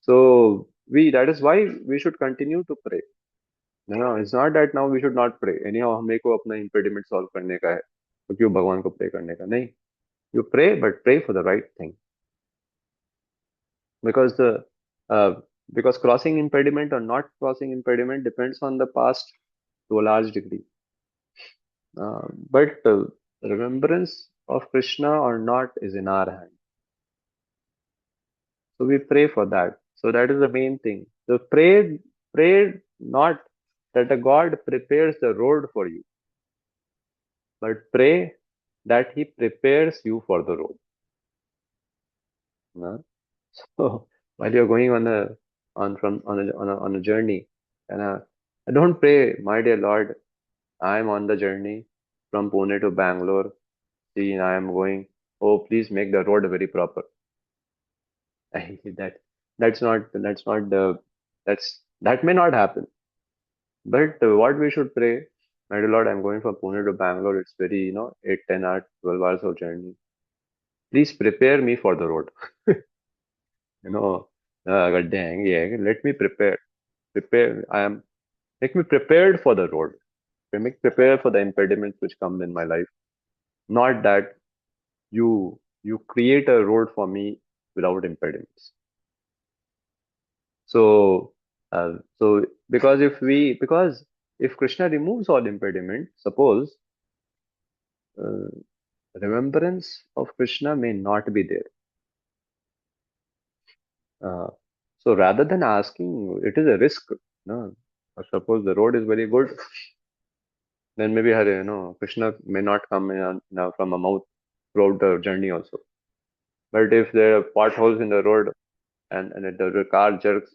So that is why we should continue to pray. It's not that now we should not pray. Anyhow, हमें को अपना impediment solve करने का है, तो क्यों भगवान को pray करने का नहीं? You pray, but pray for the right thing. Because uh, because crossing impediment or not crossing impediment depends on the past to a large degree. But remembrance of Krishna or not is in our hand. So we pray for that. So that is the main thing. So pray not that a God prepares the road for you, but pray that He prepares you for the road. No? So while you're going on a journey, and I don't pray, my dear Lord, I am on the journey from Pune to Bangalore. See, I am going. Oh, please make the road very proper. that that may not happen. But what we should pray, my dear Lord, I'm going from Pune to Bangalore. It's very 8, 10 hours, 12 hours of journey. Please prepare me for the road. गड्ढे आएंगे, let me prepare. Make me prepared for the road. Make prepared for the impediments which come in my life. Not that you create a road for me without impediments. So because if Krishna removes all impediments, suppose remembrance of Krishna may not be there. So rather than asking, it is a risk. No, suppose the road is very good, then maybe Krishna may not come now from a mouth throughout the journey also. But if there are potholes in the road and the car jerks,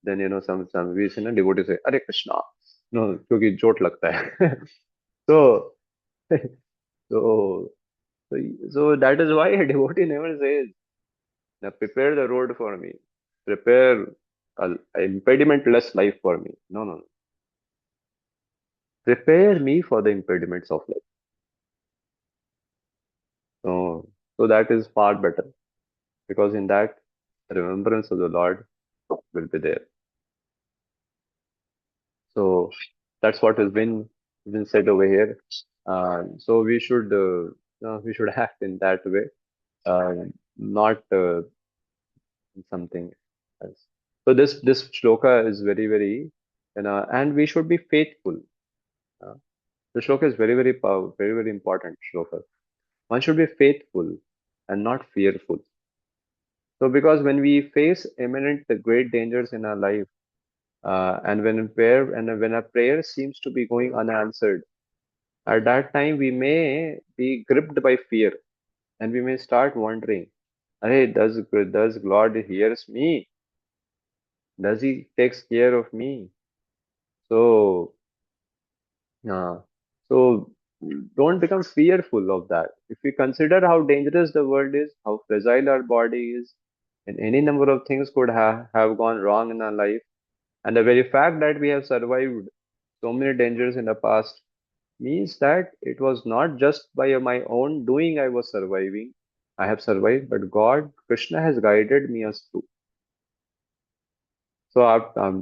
then some we see devotees say, "Hare Krishna," no, क्योंकि चोट लगता है. So so so that is why a devotee never says, "Now prepare the road for me, prepare a impediment-less life for me." No. Prepare me for the impediments of life. So that is far better, because in that remembrance of the Lord will be there. So that's what has been said over here. So we should act in that way, not something else. So this shloka is very very, and we should be faithful. The shloka is very very powerful, very very important shloka. One should be faithful and not fearful. So because when we face imminent great dangers in our life, and when our prayer seems to be going unanswered, at that time we may be gripped by fear, and we may start wondering, "Hey, does Lord hears me? Does He takes care of me?" So, uh, so don't become fearful of that. If we consider how dangerous the world is, how fragile our body is, and any number of things could have gone wrong in our life, and the very fact that we have survived so many dangers in the past means that it was not just by my own doing I was surviving. I have survived, but God, Krishna has guided me as through. So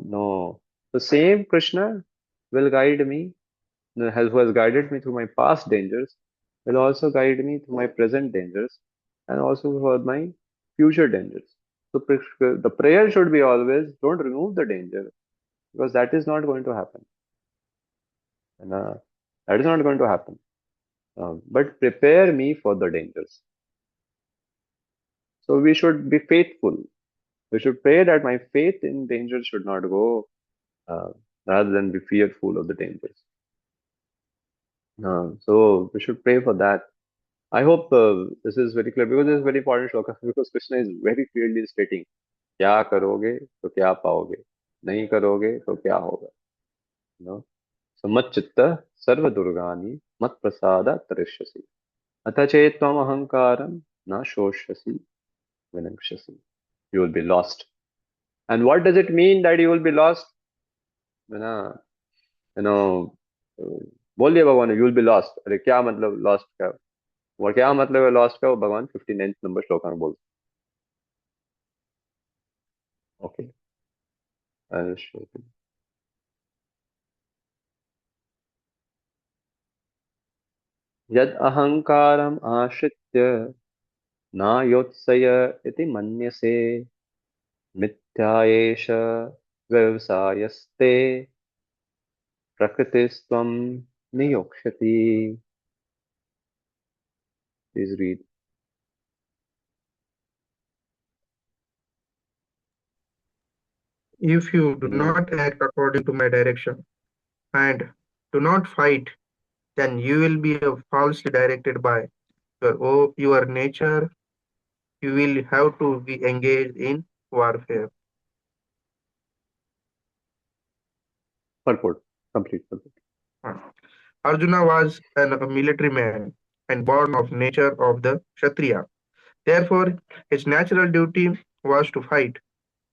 no, the same Krishna will guide me, who has guided me through my past dangers, will also guide me through my present dangers. and also for my future dangers. So the prayer should be always, don't remove the danger, because that is not going to happen. And that is not going to happen. But prepare me for the dangers. So we should be faithful. We should pray that my faith in danger should not go, uh, rather than be fearful of the dangers. So we should pray for that. I hope this is very clear, because this is very important shloka, because Krishna is very clearly stating, क्या करोगे तो क्या पाओगे, नहीं करोगे तो क्या होगा. You know? So मच्चित्त सर्व दुर्गानि मत प्रसाद तरिष्यसि अथ चेत्त्वम् अहंकारं न शोष्यसि विनक्ष्यसि. You will be lost. And what does it mean that you will be lost? है ना, you know, बोलिए भगवान, you will be lost. अरे क्या मतलब lost का, वो क्या मतलब है lost का, वो भगवान 59 नंबर श्लोक में बोलते. Okay, I'll show you. यद अहंकारम आश्रित्य न योत्सय इति मन्यसे मिथ्या एष व्यवसायस्ते प्रकृतिस्त्वं नियोक्ष्यति. Please read. If you do not act according to my direction and do not fight, then you will be falsely directed by your nature. You will have to be engaged in warfare. Purport. Complete purport. Arjuna was a military man and born of nature of the Kshatriya. Therefore, his natural duty was to fight.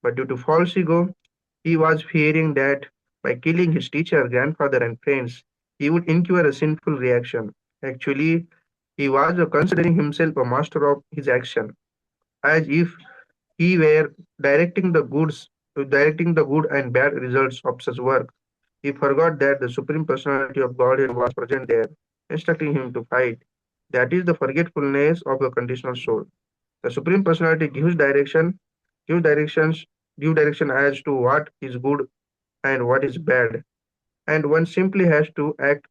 But due to false ego, he was fearing that by killing his teacher, grandfather, and friends, he would incur a sinful reaction. Actually, he was considering himself a master of his action, as if he were directing the good and bad results of such work. He forgot that the Supreme Personality of Godhead was present there, instructing him to fight. That is the forgetfulness of the conditional soul. The Supreme Personality gives directions, give direction as to what is good and what is bad, and one simply has to act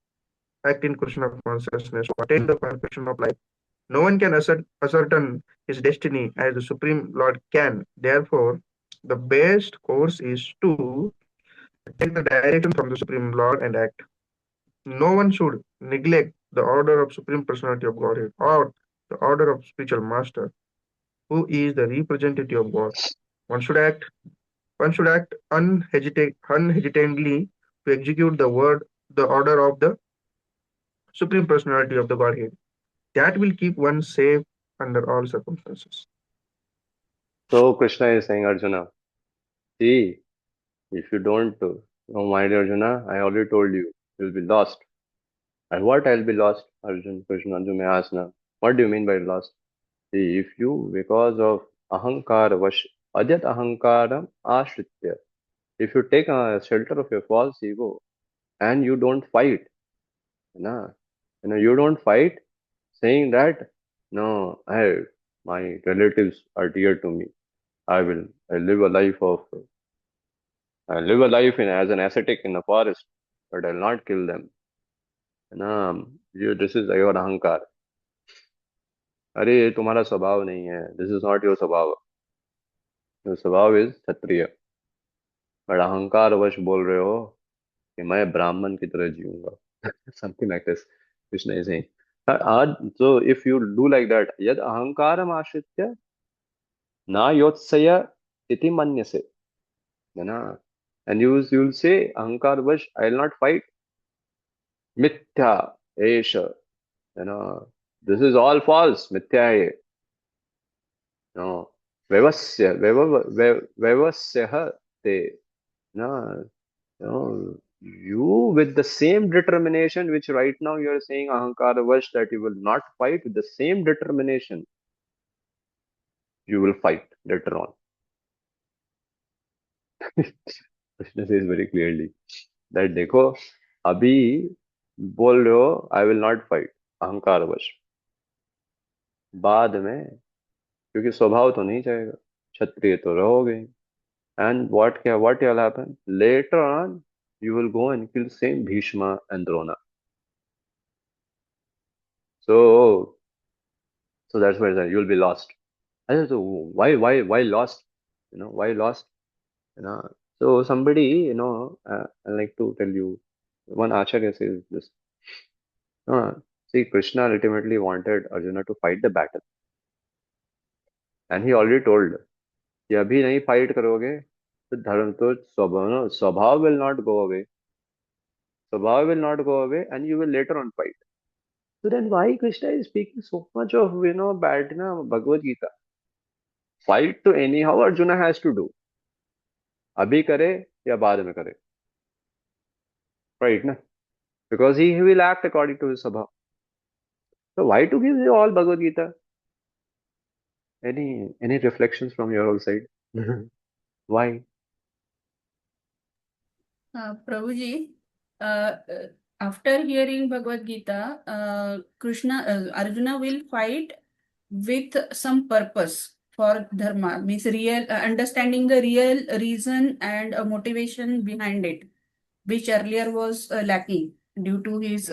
in Krishna consciousness to attain the perfection of life. No one can ascertain his destiny as the Supreme Lord can. Therefore, the best course is to take the direction from the Supreme Lord and act. No one should neglect the order of Supreme Personality of Godhead or the order of spiritual master, who is the representative of God. One should act unhesitatingly to execute the order of the Supreme Personality of the Godhead. That will keep one safe under all circumstances. So Krishna is saying, Arjuna, see, if you don't, my dear Arjuna, I already told you, you'll be lost. And what I'll be lost? Krishna Arjuna may ask now, what do you mean by lost? See, if you, because of ahankara vash, adyat ahankaram ashritya, if you take a shelter of your false ego and you don't fight, na, you don't fight, saying that, no, my relatives are dear to me. I live a life as an ascetic in the forest, but I'll not kill them. This is your ahankar. अरे ये तुम्हारा स्वभाव नहीं है. This is not your स्वभाव. Your स्वभाव is Kshatriya. But अहंकार वश बोल रहे हो कि मैं ब्राह्मण की तरह जीऊंगा. Something like this. Krishna is saying. So if you do like that, यद अहंकारम आश्रित्य ना योत्सय इति मन्यसे, है ना? And you'll say अहंकार वश I'll not fight. मिथ्या एष, you know, this is all false. मिथ्या है. No. Vevasya te. No. No. You with the same determination which right now you are saying ahankara vash that you will not fight, with the same determination you will fight later on. Krishna says very clearly that देखो अभी बोल रहे हो I will not fight अहंकार वश, बाद में क्योंकि स्वभाव तो नहीं जाएगा, क्षत्रिय तो रहोगे. And what will happen? Later on, you will go and kill same Bhishma and Drona. So that's why you will be lost. I said, so why lost? Why lost? So somebody, I like to tell you, one Acharya says this. See, Krishna ultimately wanted Arjuna to fight the battle. And he already told, कि अभी नहीं fight करोगे, तो धर्म तो स्वभाव will not go away. Swabhav will not go away and you will later on fight. So then why Krishna is speaking so much of, bad, Bhagavad Gita? Fight to anyhow Arjuna has to do. अभी करे या बाद में करे. Right, na? Because he will act according to his स्वभाव. So why to give you all Bhagavad Gita? Any reflections from your whole side? Why? Prabhuji, after hearing Bhagavad Gita, Arjuna will fight with some purpose for dharma, means real understanding the real reason and motivation behind it, which earlier was lacking due to his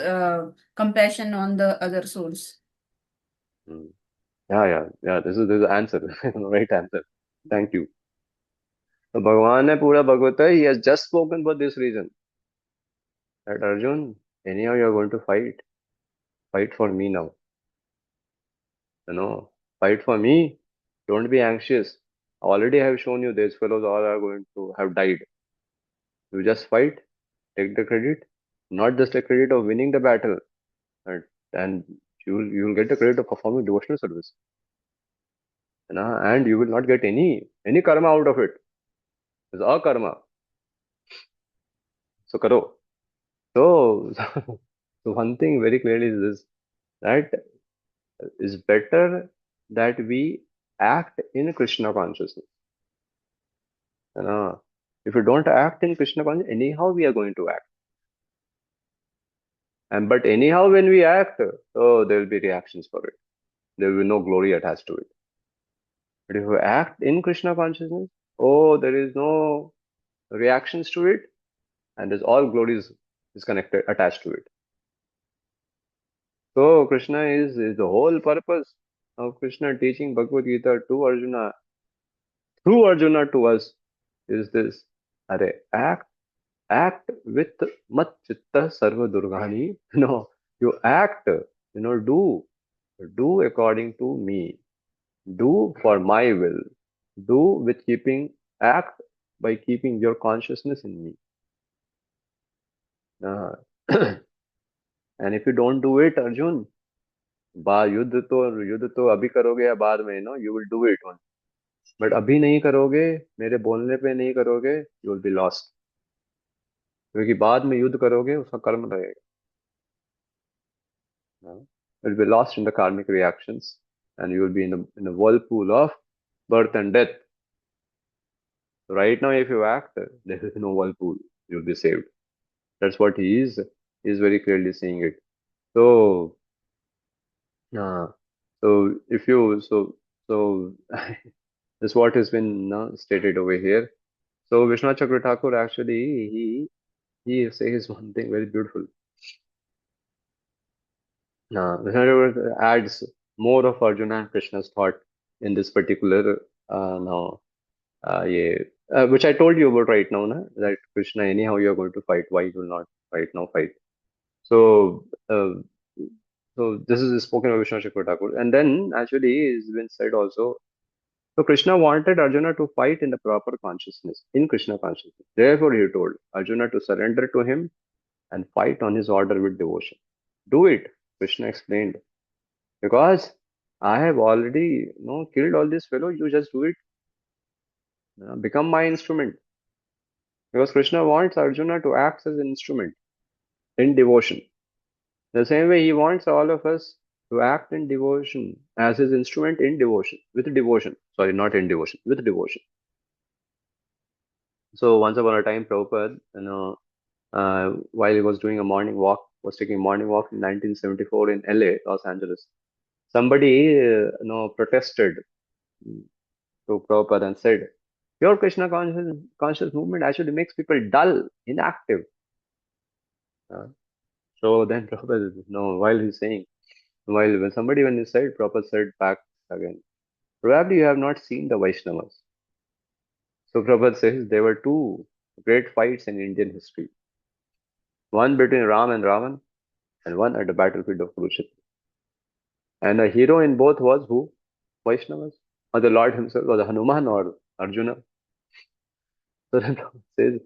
compassion on the other souls. Yeah. This is the answer, right answer. Thank you. So Bhagavan ne pura Bhagavata, he has just spoken for this reason. That Arjun, anyhow you are going to fight. Fight for me now. Fight for me. Don't be anxious. Already I have shown you these fellows all are going to have died. You just fight, take the credit, not just the credit of winning the battle, and you will get the credit of performing devotional service. And you will not get any karma out of it. It's all karma. So karo. So one thing very clearly is this, that it's better that we act in Krishna consciousness. If you don't act in Krishna consciousness, anyhow we are going to act. But anyhow when we act, there will be reactions for it. There will be no glory attached to it. But if you act in Krishna consciousness, there is no reactions to it, and there's all glories is connected, attached to it. So Krishna is the whole purpose of Krishna teaching Bhagavad Gita to Arjuna, through Arjuna to us, is this. Act with mat chitta sarva durgani. You act, do according to me. Do for my will. Do with act by keeping your consciousness in me. And if you don't do it, Arjun, युद्ध तो अभी करोगे या बाद में, you will do it one. But अभी नहीं करोगे, मेरे बोलने पे नहीं करोगे, you will be lost. क्योंकि बाद में युद्ध करोगे, उसका कर्म रहेगा. You will be lost in the karmic reactions, and you will be in a whirlpool of birth and death. So right now, if you act, there is no whirlpool. You will be saved. That's what he is very clearly saying it. So, if you this is what has been stated over here. So Vishnu Chakra Thakur actually he says one thing very beautiful. Vishnu Chakra adds more of Arjuna and Krishna's thought in this particular which I told you about right now, that Krishna anyhow you are going to fight. Why you will not right now fight? So this is spoken by Vishnu Chakra Thakur, and then actually it's been said also. So Krishna wanted Arjuna to fight in the proper consciousness, in Krishna consciousness. Therefore, he told Arjuna to surrender to him and fight on his order with devotion. Do it, Krishna explained. Because I have already killed all these fellows, you just do it. Become my instrument. Because Krishna wants Arjuna to act as an instrument in devotion. The same way he wants all of us to act in devotion as his instrument in devotion, with devotion. Sorry, not in devotion, with devotion. So once upon a time, Prabhupada, while he was doing a morning walk, was taking a morning walk in 1974 in LA, Los Angeles. Somebody, protested to Prabhupada and said, "Your Krishna conscious movement actually makes people dull, inactive." Uh, so then Prabhupada, while he's saying, when he said, Prabhupada said back again, "Probably you have not seen the Vaishnavas." So Prabhupada says there were two great fights in Indian history. One between Ram and Ravan, and one at the battlefield of Kurukshetra. And the hero in both was who? Vaishnavas. Or the Lord himself, or the Hanuman or Arjuna. So then Prabhupada says,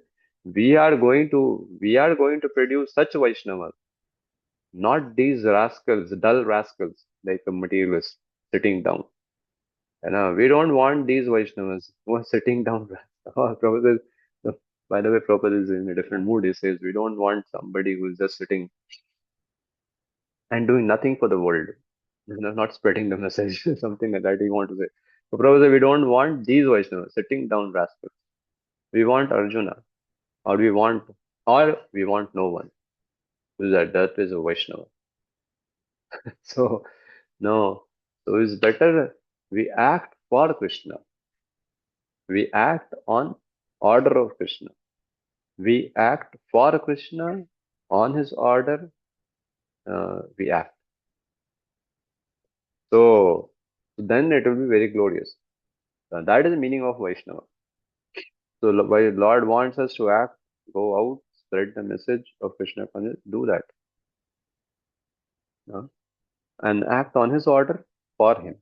we are going to produce such Vaishnavas, not these rascals, dull rascals, like the materialists sitting down. And we don't want these Vaishnavas who are sitting down. Oh, Prabhupada says, by the way, Prabhupada is in a different mood. He says, we don't want somebody who is just sitting and doing nothing for the world. Not spreading the message, something like that you want to say. So Prabhupada said, we don't want these Vaishnavas sitting down rascals. We want Arjuna, or we want no one. That is a Vaishnava. So no. So it's better we act for Krishna. We act on order of Krishna. We act for Krishna on his order. We act. So then it will be very glorious. That is the meaning of Vaishnava. So why Lord wants us to act, go out, spread the message of Krishna consciousness, do that. And act on his order for him.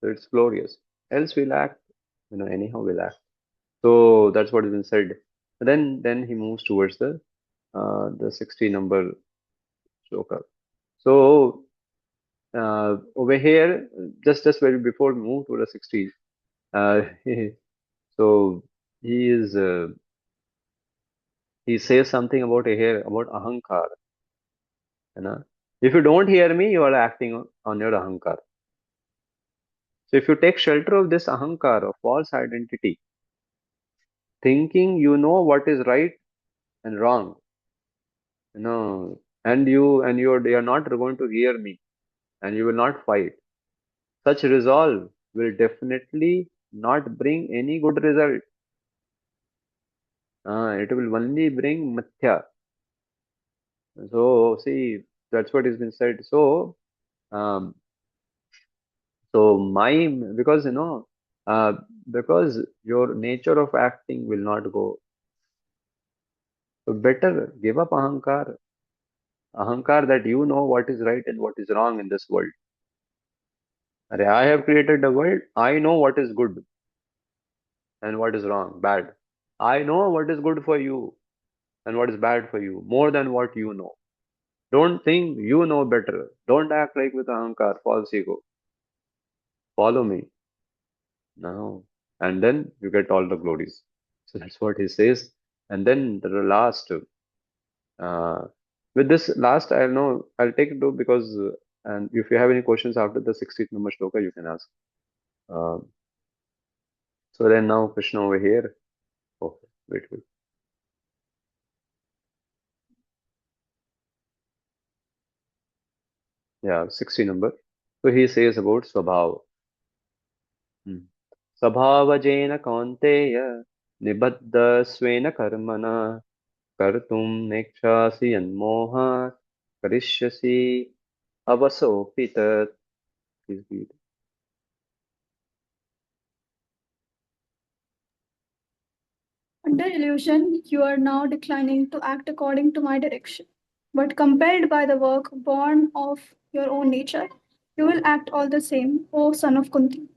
So it's glorious. Else we'll act, anyhow we'll act. So that's what has been said. Then he moves towards the 60 number shloka. So over here, just very before we move to the 60s, so he says something about here about ahankar. If you don't hear me, you are acting on your ahankar. So if you take shelter of this ahankar, of false identity, thinking you know what is right and wrong, and you're not going to hear me, and you will not fight. Such resolve will definitely not bring any good result. It will only bring mathya. So see, that's what has been said. So um, because because your nature of acting will not go. So better give up ahankar. Ahankar that you know what is right and what is wrong in this world. I have created the world. I know what is good and what is wrong, bad. I know what is good for you and what is bad for you more than what you know. Don't think you know better. Don't act like with ahankar, false ego. Follow me. No. And then you get all the glories. So that's what he says. And then the last, with this last, I'll take it though because, and if you have any questions after the 60th number shloka, you can ask. So then now Krishna over here. Oh, wait. Yeah, 60 number. So he says about Swabhav. स्वभावजेन कौन्तेय निबद्धस्वेन कर्मणा कर्तुं नेच्छसि यन्मोहात् करिष्यसि अवसोऽपि तत्. Please read. Under illusion, you are now declining to act according to my direction. But compelled by the work born of your own nature, you will act all the same, O son of Kunti.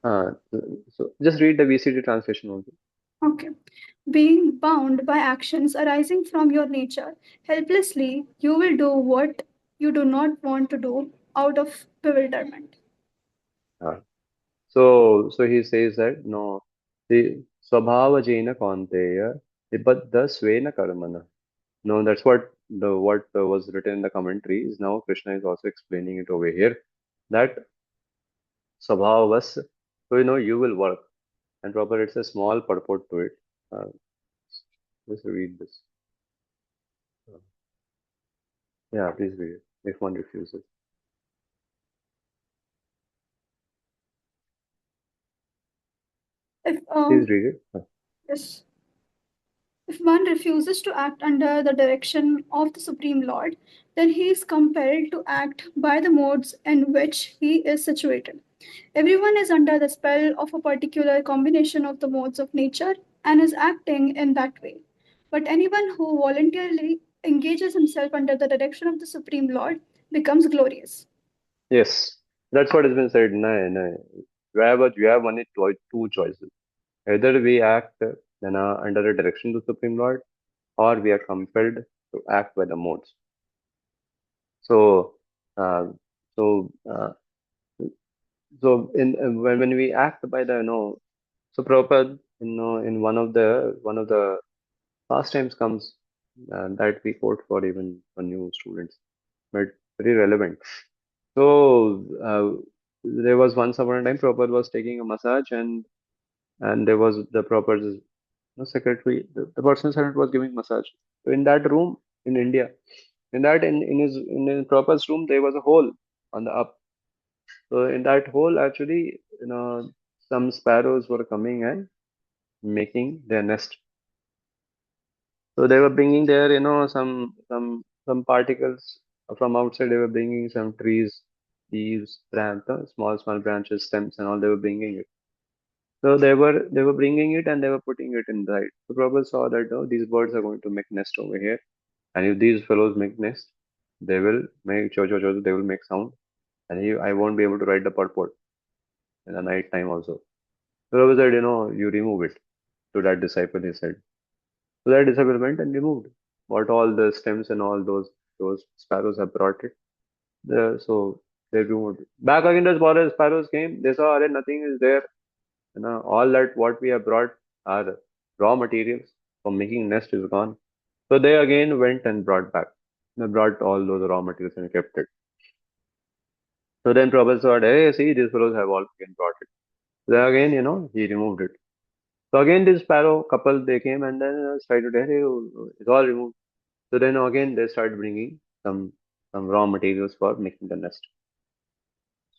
So just read the VCT translation also. Okay. Being bound by actions arising from your nature, helplessly, you will do what you do not want to do out of bewilderment. So he says that no, the swabhavajena kaunteya nibaddha svena karmana. No, that's what was written in the commentaries. Now Krishna is also explaining it over here that swabhavas. So you will work, and proper it's a small purport to it. Just read this. Yeah, please read it if one refuses. Please read it. Yes. If one refuses to act under the direction of the Supreme Lord, then he is compelled to act by the modes in which he is situated. Everyone is under the spell of a particular combination of the modes of nature and is acting in that way. But anyone who voluntarily engages himself under the direction of the Supreme Lord becomes glorious. Yes, that's what has been said. No, no. You have only two choices. Either we act under the direction of the Supreme Lord, or we are compelled to act by the modes. So, uh, so, uh, so when we act by the so Prabhupada, in one of the pastimes comes that we quote for even for new students, but very relevant. So there was once upon a time Prabhupada was taking a massage, and there was the Prabhupada's secretary, the personal servant was giving massage. So in that room in India, in Prabhupada's room there was a hole on the up. So in that hole actually some sparrows were coming and making their nest. So they were bringing there some particles from outside. They were bringing some trees, leaves, small branches, stems, and all. They were bringing it. So they were bringing it and they were putting it inside. So Prabhupada saw that these birds are going to make nest over here, and if these fellows make nest, they will make they will make sound, and I won't be able to write the purport in the night time also. So Prabhupada said, you remove it. To that disciple, he said. So that disciple went and removed what all the stems and all those sparrows have brought it. So they removed it. Back again, the sparrows came. They saw, nothing is there. All that what we have brought are raw materials for making nest is gone. So they again went and brought back. They brought all those raw materials and kept it. So then Prabhupada said, hey, see, these fellows have all again brought it. Then again, he removed it. So again, this sparrow couple, they came and then started, hey, it's all removed. So then again, they start bringing some raw materials for making the nest.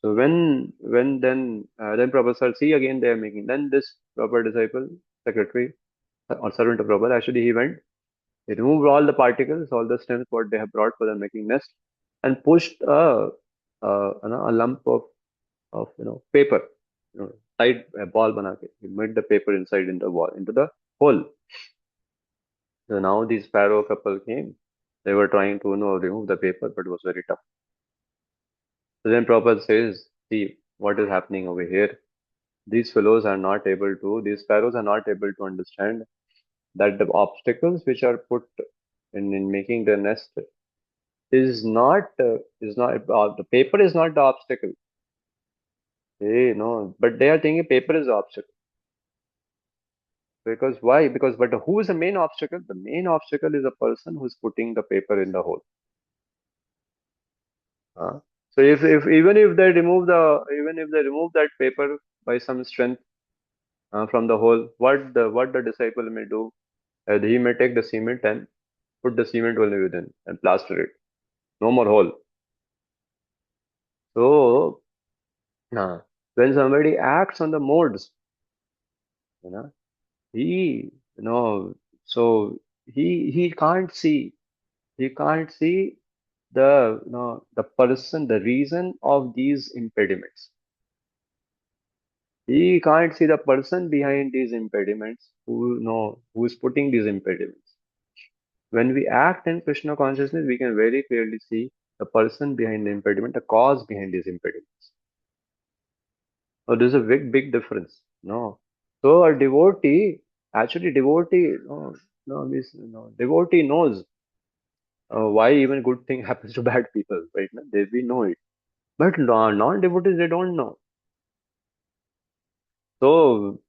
So then Prabhupada said, see, again they are making. Then this proper disciple, secretary or servant of Prabhupada, actually he went, he removed all the particles, all the stems what they have brought for the making nest, and pushed a lump of paper, tied a ball banake. He made the paper inside in the wall, into the hole. So now the sparrow couple came. They were trying to remove the paper, but it was very tough. So then Prabhupada says, see what is happening over here. These sparrows are not able to understand that the obstacles which are put in making the nest the paper is not the obstacle. But they are thinking paper is the obstacle. Because why? But who is the main obstacle? The main obstacle is the person who is putting the paper in the hole. So if even if they remove that paper by some strength from the hole, what the disciple may do, he may take the cement and put the cement only within and plaster it. No more hole. So when somebody acts on the modes, he so he can't see the person, the reason of these impediments. He can't see the person behind these impediments who is putting these impediments. When we act in Krishna consciousness, we can very clearly see the person behind the impediment, the cause behind these impediments. So there's a big difference. No. So a devotee, devotee knows why even good thing happens to bad people, right? We know it. But non-devotees, they don't know. So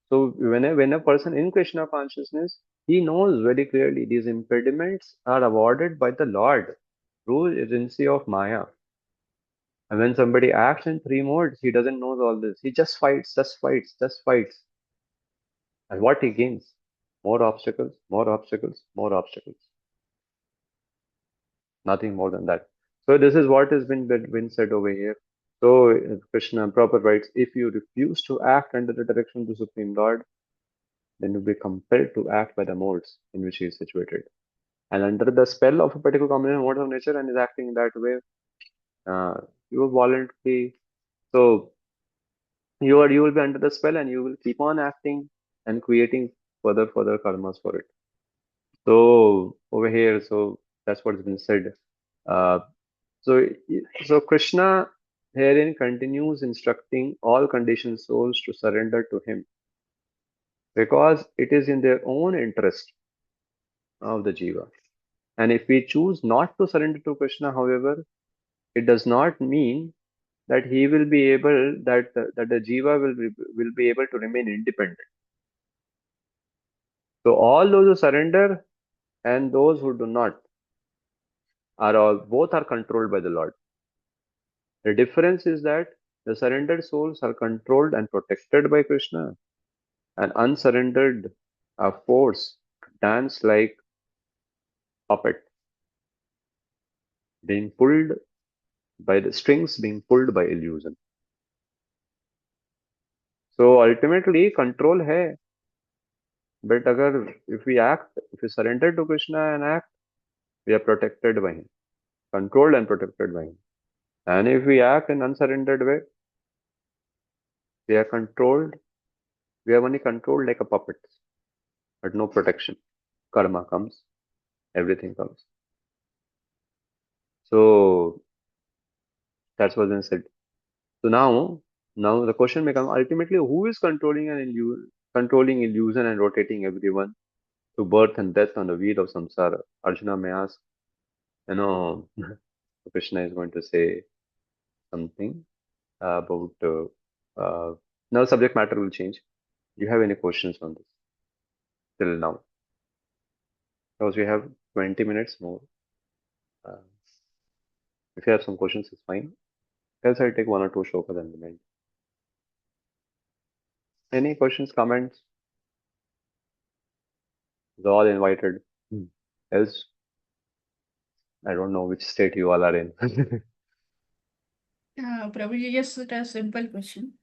when a person in Krishna consciousness, he knows very clearly these impediments are avoided by the Lord through agency of Maya. And when somebody acts in three modes, he doesn't know all this. He just fights. And what he gains? More obstacles, more obstacles, more obstacles. Nothing more than that. So this is what has been said over here. So Krishna Prabhupada writes, if you refuse to act under the direction of the Supreme Lord, then you'll be compelled to act by the modes in which he is situated. And under the spell of a particular combination of modes of nature and is acting in that way, you will voluntarily, so you will be under the spell and you will keep on acting and creating further karmas for it. So over here, so that's what's been said. Uh, so so Krishna herein continues instructing all conditioned souls to surrender to him because it is in their own interest of the jiva. And if we choose not to surrender to Krishna, however, it does not mean that he will be able that the jiva will be able to remain independent. So all those who surrender and those who do not are all both are controlled by the Lord. The difference is that the surrendered souls are controlled and protected by Krishna, and unsurrendered are forced to dance like puppet, being pulled by the strings, being pulled by illusion. So ultimately, control hai. But if we surrender to Krishna and act, we are protected by him, controlled and protected by him. And if we act in unsurrendered way, we are controlled. We are only controlled like a puppet, but no protection. Karma comes, everything comes. So that's what's been said. So now the question becomes ultimately who is controlling controlling illusion and rotating everyone to birth and death on the wheel of samsara? Arjuna may ask. Krishna is going to say something about now subject matter will change. Do you have any questions on this till now? Because we have 20 minutes more. Uh, if you have some questions, it's fine. Else I'll take one or two shlokas and remain. Any questions, comments? It's all invited. Else, I don't know which state you all are in. Prabhuji, just a simple question.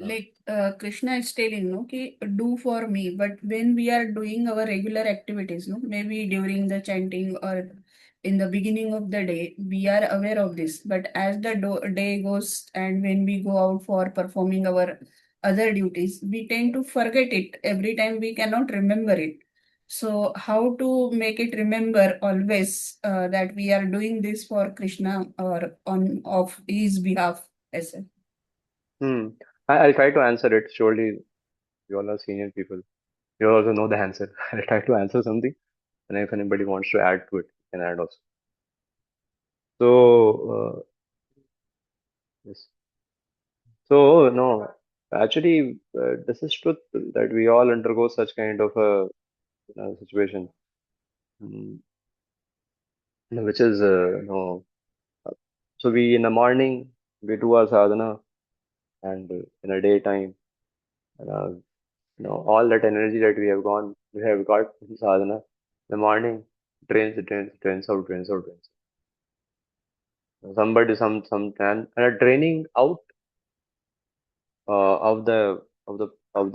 Uh, Like Krishna is telling, no, ki, do for me. But when we are doing our regular activities, no, maybe during the chanting or in the beginning of the day, we are aware of this. But as the day goes and when we go out for performing our other duties, we tend to forget it. Every time we cannot remember it. So how to make it remember always that we are doing this for Krishna or on of his behalf as well? hmm. I'll try to answer it. Surely you all are senior people. You also know the answer. I'll try to answer something. And if anybody wants to add to it, you can add also. So, yes. So, no, actually, this is truth that we all undergo such kind of a situation, mm, which is, so we in the morning, we do our sadhana, and in the daytime, uh, all that energy that we have got in sadhana, in the morning, drains out, drains out, drains out. Somebody, and a draining out of the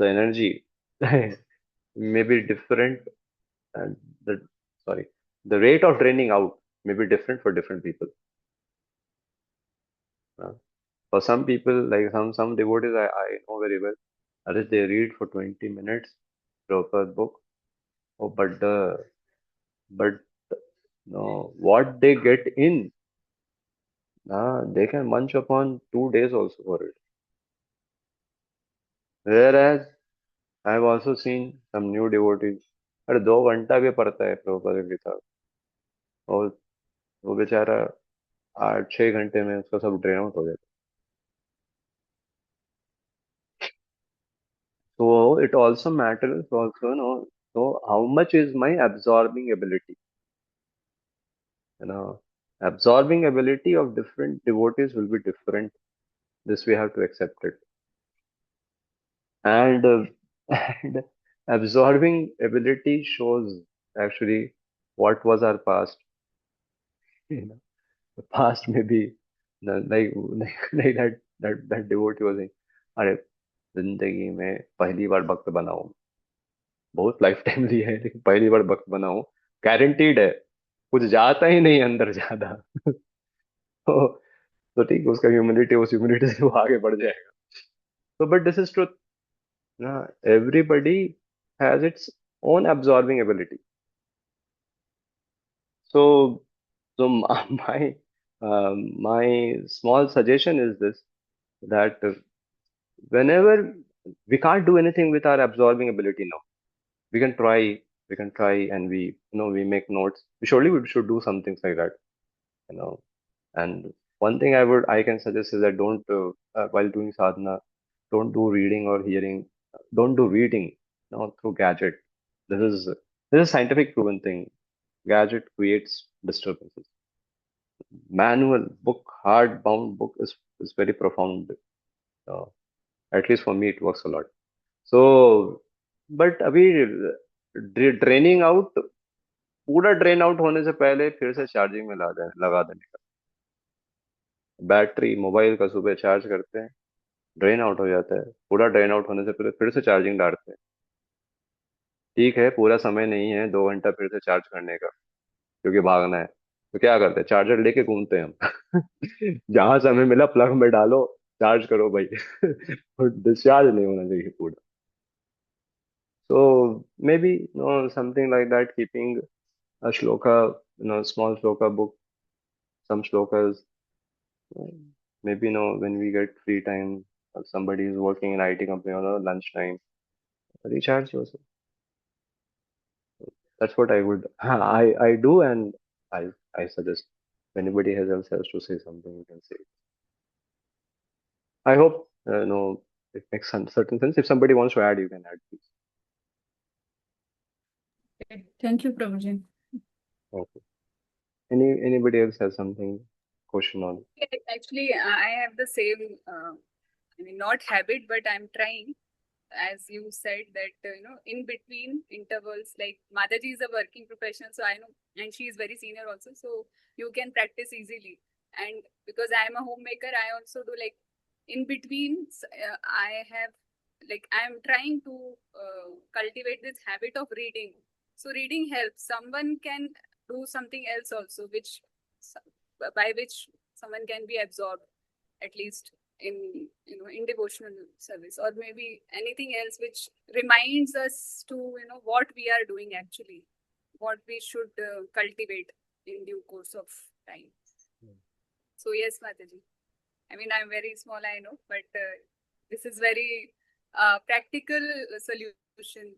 energy may be different, and the sorry, the rate of draining out may be different for different people. Uh, for some people, like some devotees, I know very well, unless they read for 20 minutes Prabhupada book, oh, but no, what they get in, they can munch upon 2 days also for it. Whereas I have also seen some new devotees, अरे 2 घंटा भी पढ़ता है प्रभुपाद की किताब, और वो बेचारा 8-6 घंटे में उसका सब ड्रेन आउट हो जाता है. So it also matters also, so how much is my absorbing ability? Absorbing ability of different devotees will be different. This we have to accept it. And, and absorbing ability shows actually what was our past. The past may be like that devotee was saying, अरे जिंदगी में पहली बार भक्त बना हूँ, बहुत life time ली है लेकिन पहली बार भक्त बना हूँ, गारंटीड है, कुछ जाता ही नहीं अंदर ज्यादा। तो ठीक है, उसका ह्यूमिलिटी, उस ह्यूमिलिटी से वो आगे बढ़ जाएगा। तो बट दिस इज ट्रुथ ना, everybody has its own absorbing ability. So my my small suggestion is this, that whenever we can't do anything with our absorbing ability now, we can try, and we make notes. We should do some things like that, you know. And one thing I can suggest is that don't while doing sadhana, don't do reading or hearing, don't do reading, through gadget. This is a scientific proven thing. Gadget creates disturbances. Manual book, hard bound book is very profound. Uh, at least for me, it works a lot. So, but अभी draining out, पूरा drain out होने से पहले फिर से charging में लगा देने का। बैटरी मोबाइल का सुबह चार्ज करते हैं, ड्रेन आउट हो जाता है, पूरा ड्रेन आउट होने से पहले फिर से चार्जिंग डालते हैं। ठीक है, पूरा समय नहीं है 2 घंटा फिर से चार्ज करने का, क्योंकि भागना है, तो क्या करते हैं, चार्जर लेके घूमते हैं हम। जहां समय मिला प्लग में डालो, चार्ज करो भाई। डिस्चार्ज नहीं होना चाहिए पूरा। So maybe something like that, keeping a shloka, small shloka book, some shlokas. Maybe when we get free time, or somebody is working in IT company on lunchtime, recharge yourself. That's what I would I do, and I suggest. If anybody else has to say something, you can say it. I hope it makes some certain sense. If somebody wants to add, you can add, please. Thank you, Prabhuji. Okay. Anybody else has something, question on? Actually, I have the same, I mean, not habit, but I'm trying. As you said that, in between intervals, like Mataji is a working professional, so I know, and she is very senior also, so you can practice easily. And because I am a homemaker, I also do like in between, I am trying to cultivate this habit of reading. So reading helps. Someone can do something else also, by which someone can be absorbed, at least in devotional service, or maybe anything else which reminds us to what we are doing actually, what we should cultivate in due course of time. So yes, Mataji, I mean, I'm very small, I know, but this is very practical solution.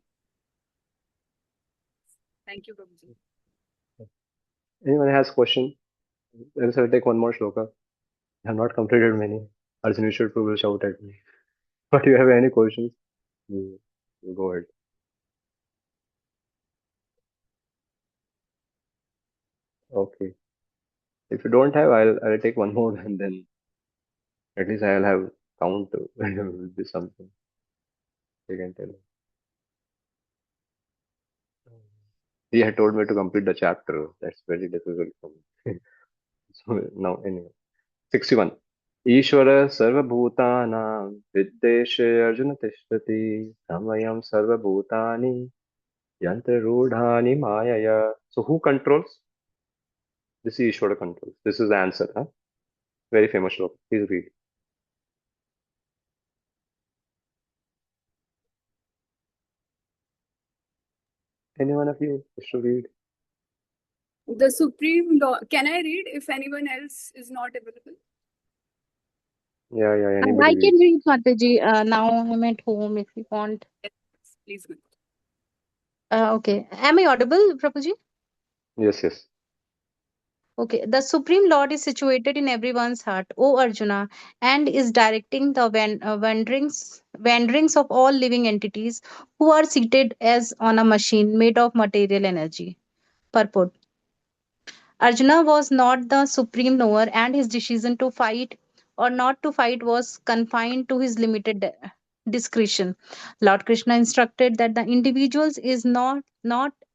Thank you, Prabhuji. Anyone has question? Else I'll take one more shloka. I have not completed many. Arjun, you should probably shout at me. But you have any questions? You go ahead. Okay. If you don't have, I'll take one more, and then at least I'll have count will be something you can tell. He had told me to complete the chapter. That's very difficult for me. So now anyway. 61. ईश्वर सर्वभूतानां विद्देशे अर्जुन तिष्ठति समयं सर्वभूतानि यन्त्ररूढानि मायया. So who controls? This is Ishvara controls. This is the answer. Huh? Very famous shloka. Please read. Anyone of you wish to read? The Supreme Law. Can I read if anyone else is not available? Yeah. I Anybody can read? read, Mataji. Now I'm at home if you want. Yes, please go. Okay. Am I audible, Prabhuji? Yes. Okay. The Supreme Lord is situated in everyone's heart, O Arjuna, and is directing the wanderings of all living entities who are seated as on a machine made of material energy. Purport. Arjuna was not the supreme knower, and his decision to fight or not to fight was confined to his limited discretion. Lord Krishna instructed that the individuals is not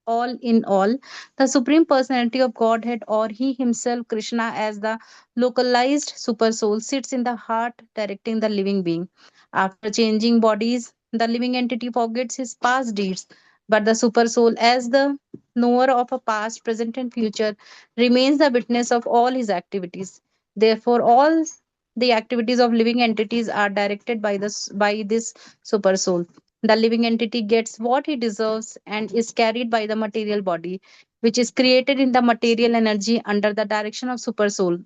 all in all, the Supreme Personality of Godhead, or He Himself, Krishna, as the localized super soul, sits in the heart, directing the living being. After changing bodies, the living entity forgets his past deeds, but the super soul, as the knower of a past, present, and future, remains the witness of all his activities. Therefore, all the activities of living entities are directed by this super soul. The living entity gets what he deserves and is carried by the material body, which is created in the material energy under the direction of super soul.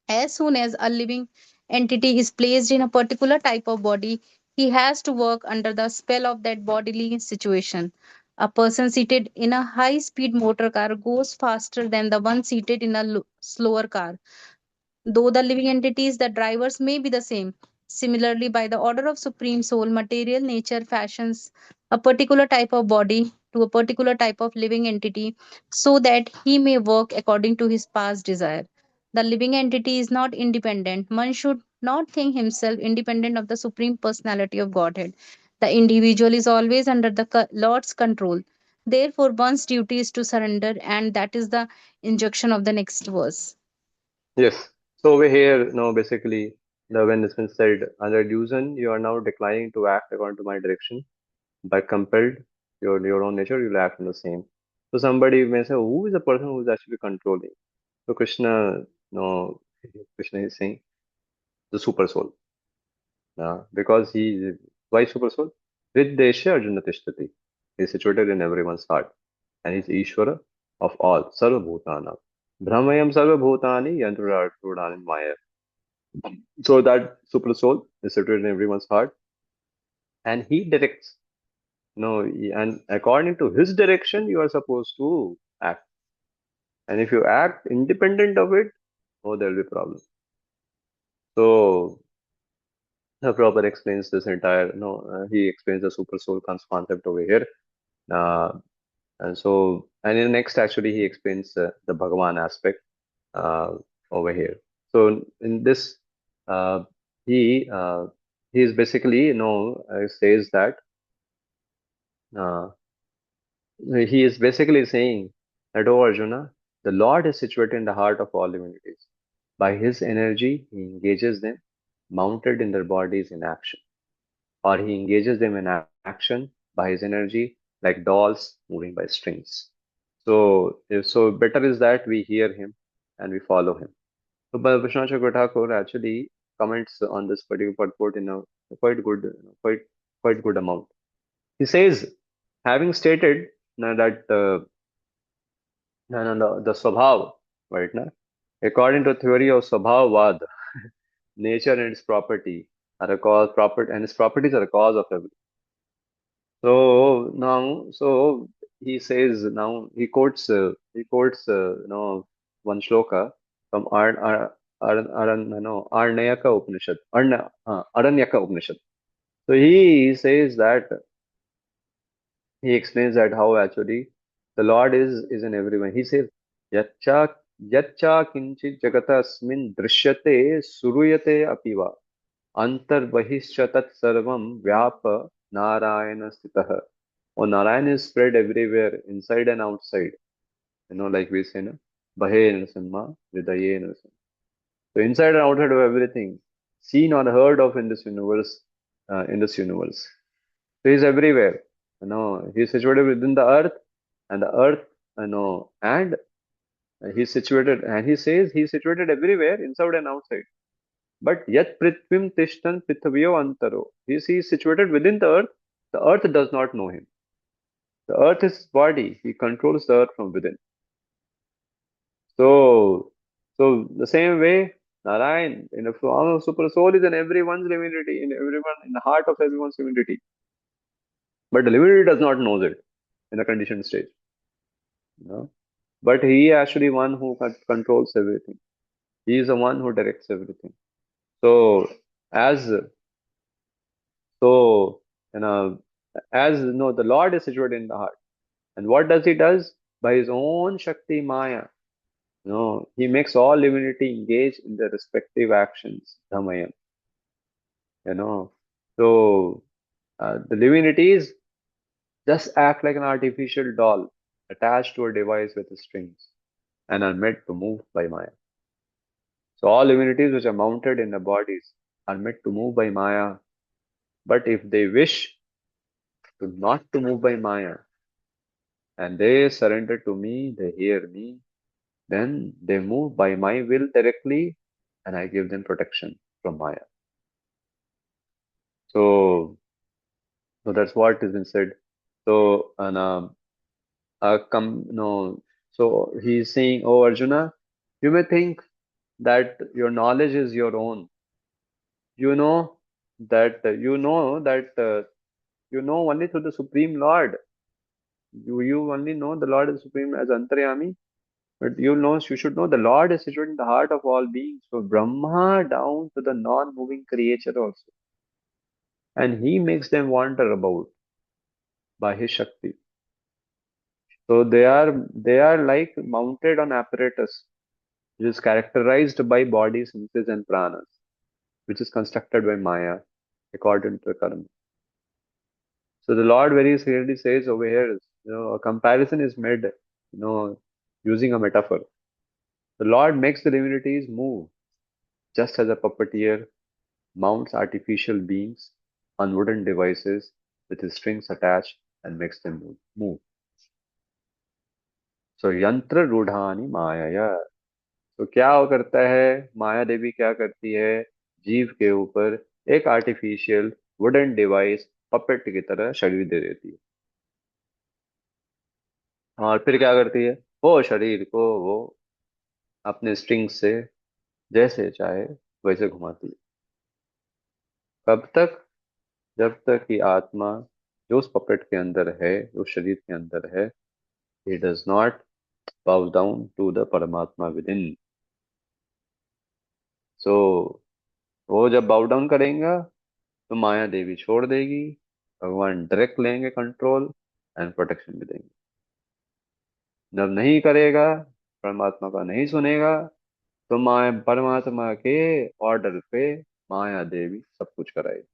As soon as a living entity is placed in a particular type of body, he has to work under the spell of that bodily situation. A person seated in a high speed motor car goes faster than the one seated in a slower car, though the living entities, the drivers, may be the same. Similarly, by the order of Supreme Soul, material nature fashions a particular type of body to a particular type of living entity so that he may work according to his past desire. The living entity is not independent. One should not think himself independent of the Supreme Personality of Godhead. The individual is always under the Lord's control. Therefore, one's duty is to surrender, and that is the injunction of the next verse. Yes. So over here, basically, when it's been said, under illusion, you are now declining to act according to my direction. By compelled, your own nature, you'll act in the same. So somebody may say, who is the person who is actually controlling? So Krishna, no, Krishna is saying the super soul. Because why super soul? Viddesha Arjuna Tishtati. He is situated in everyone's heart. And he is Ishvara of all, Sarva Bhutana. Brahmayam Sarva Bhutani Yantrudani Maya. So that super soul is situated in everyone's heart and he directs. And according to his direction, you are supposed to act. And if you act independent of it, oh, there will be problem. So Prabhupada explains this entire, he explains the super soul concept over here. Uh, and in the next, actually, he explains the Bhagavan aspect uh, over here. So in this, uh, he is basically, says that uh, he is basically saying that, oh Arjuna, the Lord is situated in the heart of all divinities. By his energy, he engages them, mounted in their bodies in action, or he engages them in action by his energy, like dolls moving by strings. So better is that we hear him and we follow him. So Vishnu Thakur actually comments on this particular purport in a quite quite good amount. He says, having stated that the Swabhav, right now, according to theory of Swabhavad, nature and its property are a cause, and its properties are a cause of everything. So he says now he quotes one shloka from Aranyaka Upanishad. Aranyaka Upanishad. So he says that he explains that how actually the Lord is in everyone. He says, Yacha Yacha Kinchit Jagatasmin Drishyate Suruyate Apiva Antar Bahishchatat Sarvam Vyapa Narayana Stitah. Or Narayana is spread everywhere, inside and outside. Like we say, no? Bahe Narasimha, Hridaye Narasimha. So inside and outside of everything, seen or heard of in this universe, So he's everywhere. He's situated within the earth, and the earth, and he's situated, and he says he's situated everywhere, inside and outside. But yet prithvim tishtan prithviyo antaro. He is situated within the earth does not know him. The earth is his body, he controls the earth from within. So the same way, Narayan, in the form of super soul, is in everyone's divinity, in the heart of everyone's divinity. But the divinity does not know it in a conditioned state. But he actually one who controls everything. He is the one who directs everything. So as so you know as the Lord is situated in the heart. And what does he does? By his own Shakti Maya. He makes all divinity engage in their respective actions. Dhammayam. So the divinities just act like an artificial doll. attached to a device with strings and are meant to move by Maya. So all divinities which are mounted in the bodies are meant to move by Maya. But if they wish to not to move by Maya and they surrender to me, they hear me, then they move by my will directly and I give them protection from Maya. So that's what has been said. So, and no, so he's saying, oh Arjuna, you may think that your knowledge is your own. You know that you know only through the Supreme Lord. You only know the Lord is Supreme as Antaryami, but you should know the Lord is situated in the heart of all beings, from Brahma down to the non-moving creature also. And he makes them wander about by his Shakti. So they are like mounted on apparatus, which is characterized by body, senses, and pranas, which is constructed by Maya according to the karma. So the Lord very clearly says over here, a comparison is made, using a metaphor. The Lord makes the divinities move, just as a puppeteer mounts artificial beings on wooden devices with his strings attached and makes them move. So yantra rudhani mayaya. तो क्या वो करता है, माया देवी क्या करती है, जीव के ऊपर एक आर्टिफिशियल वुडन डिवाइस पपेट की तरह शरीर दे देती है, और फिर क्या करती है, वो शरीर को वो अपने स्ट्रिंग से जैसे चाहे वैसे घुमाती है। कब तक? जब तक कि आत्मा जो उस पपेट के अंदर है, जो शरीर के अंदर है, he does not bow down to the परमात्मा within. So वो जब बाउ डाउन करेगा तो माया देवी छोड़ देगी, भगवान डायरेक्ट लेंगे कंट्रोल एंड प्रोटेक्शन भी देंगे। जब नहीं करेगा, परमात्मा का नहीं सुनेगा, तो माया परमात्मा के ऑर्डर पे माया देवी सब कुछ कराएगी।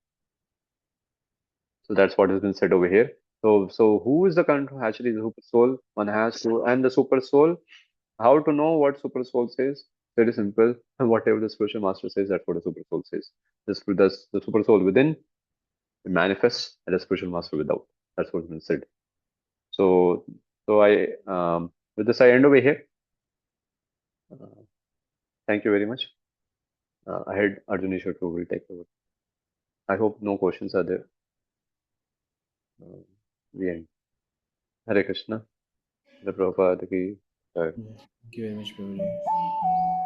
So that's what has been said over here. So who is the control? Actually, the super soul. One has to, and the super soul. How to know what super soul says? Very simple. Whatever the spiritual master says, that's what the super soul says. The super soul within manifests, and the spiritual master without. That's what's been said. So I with this I end over here. Thank you very much. Ahead, Arjunesh will take over. I hope no questions are there. We end. Hare Krishna. The Prabhupada ki jai. Thank you very much, Prabhuji.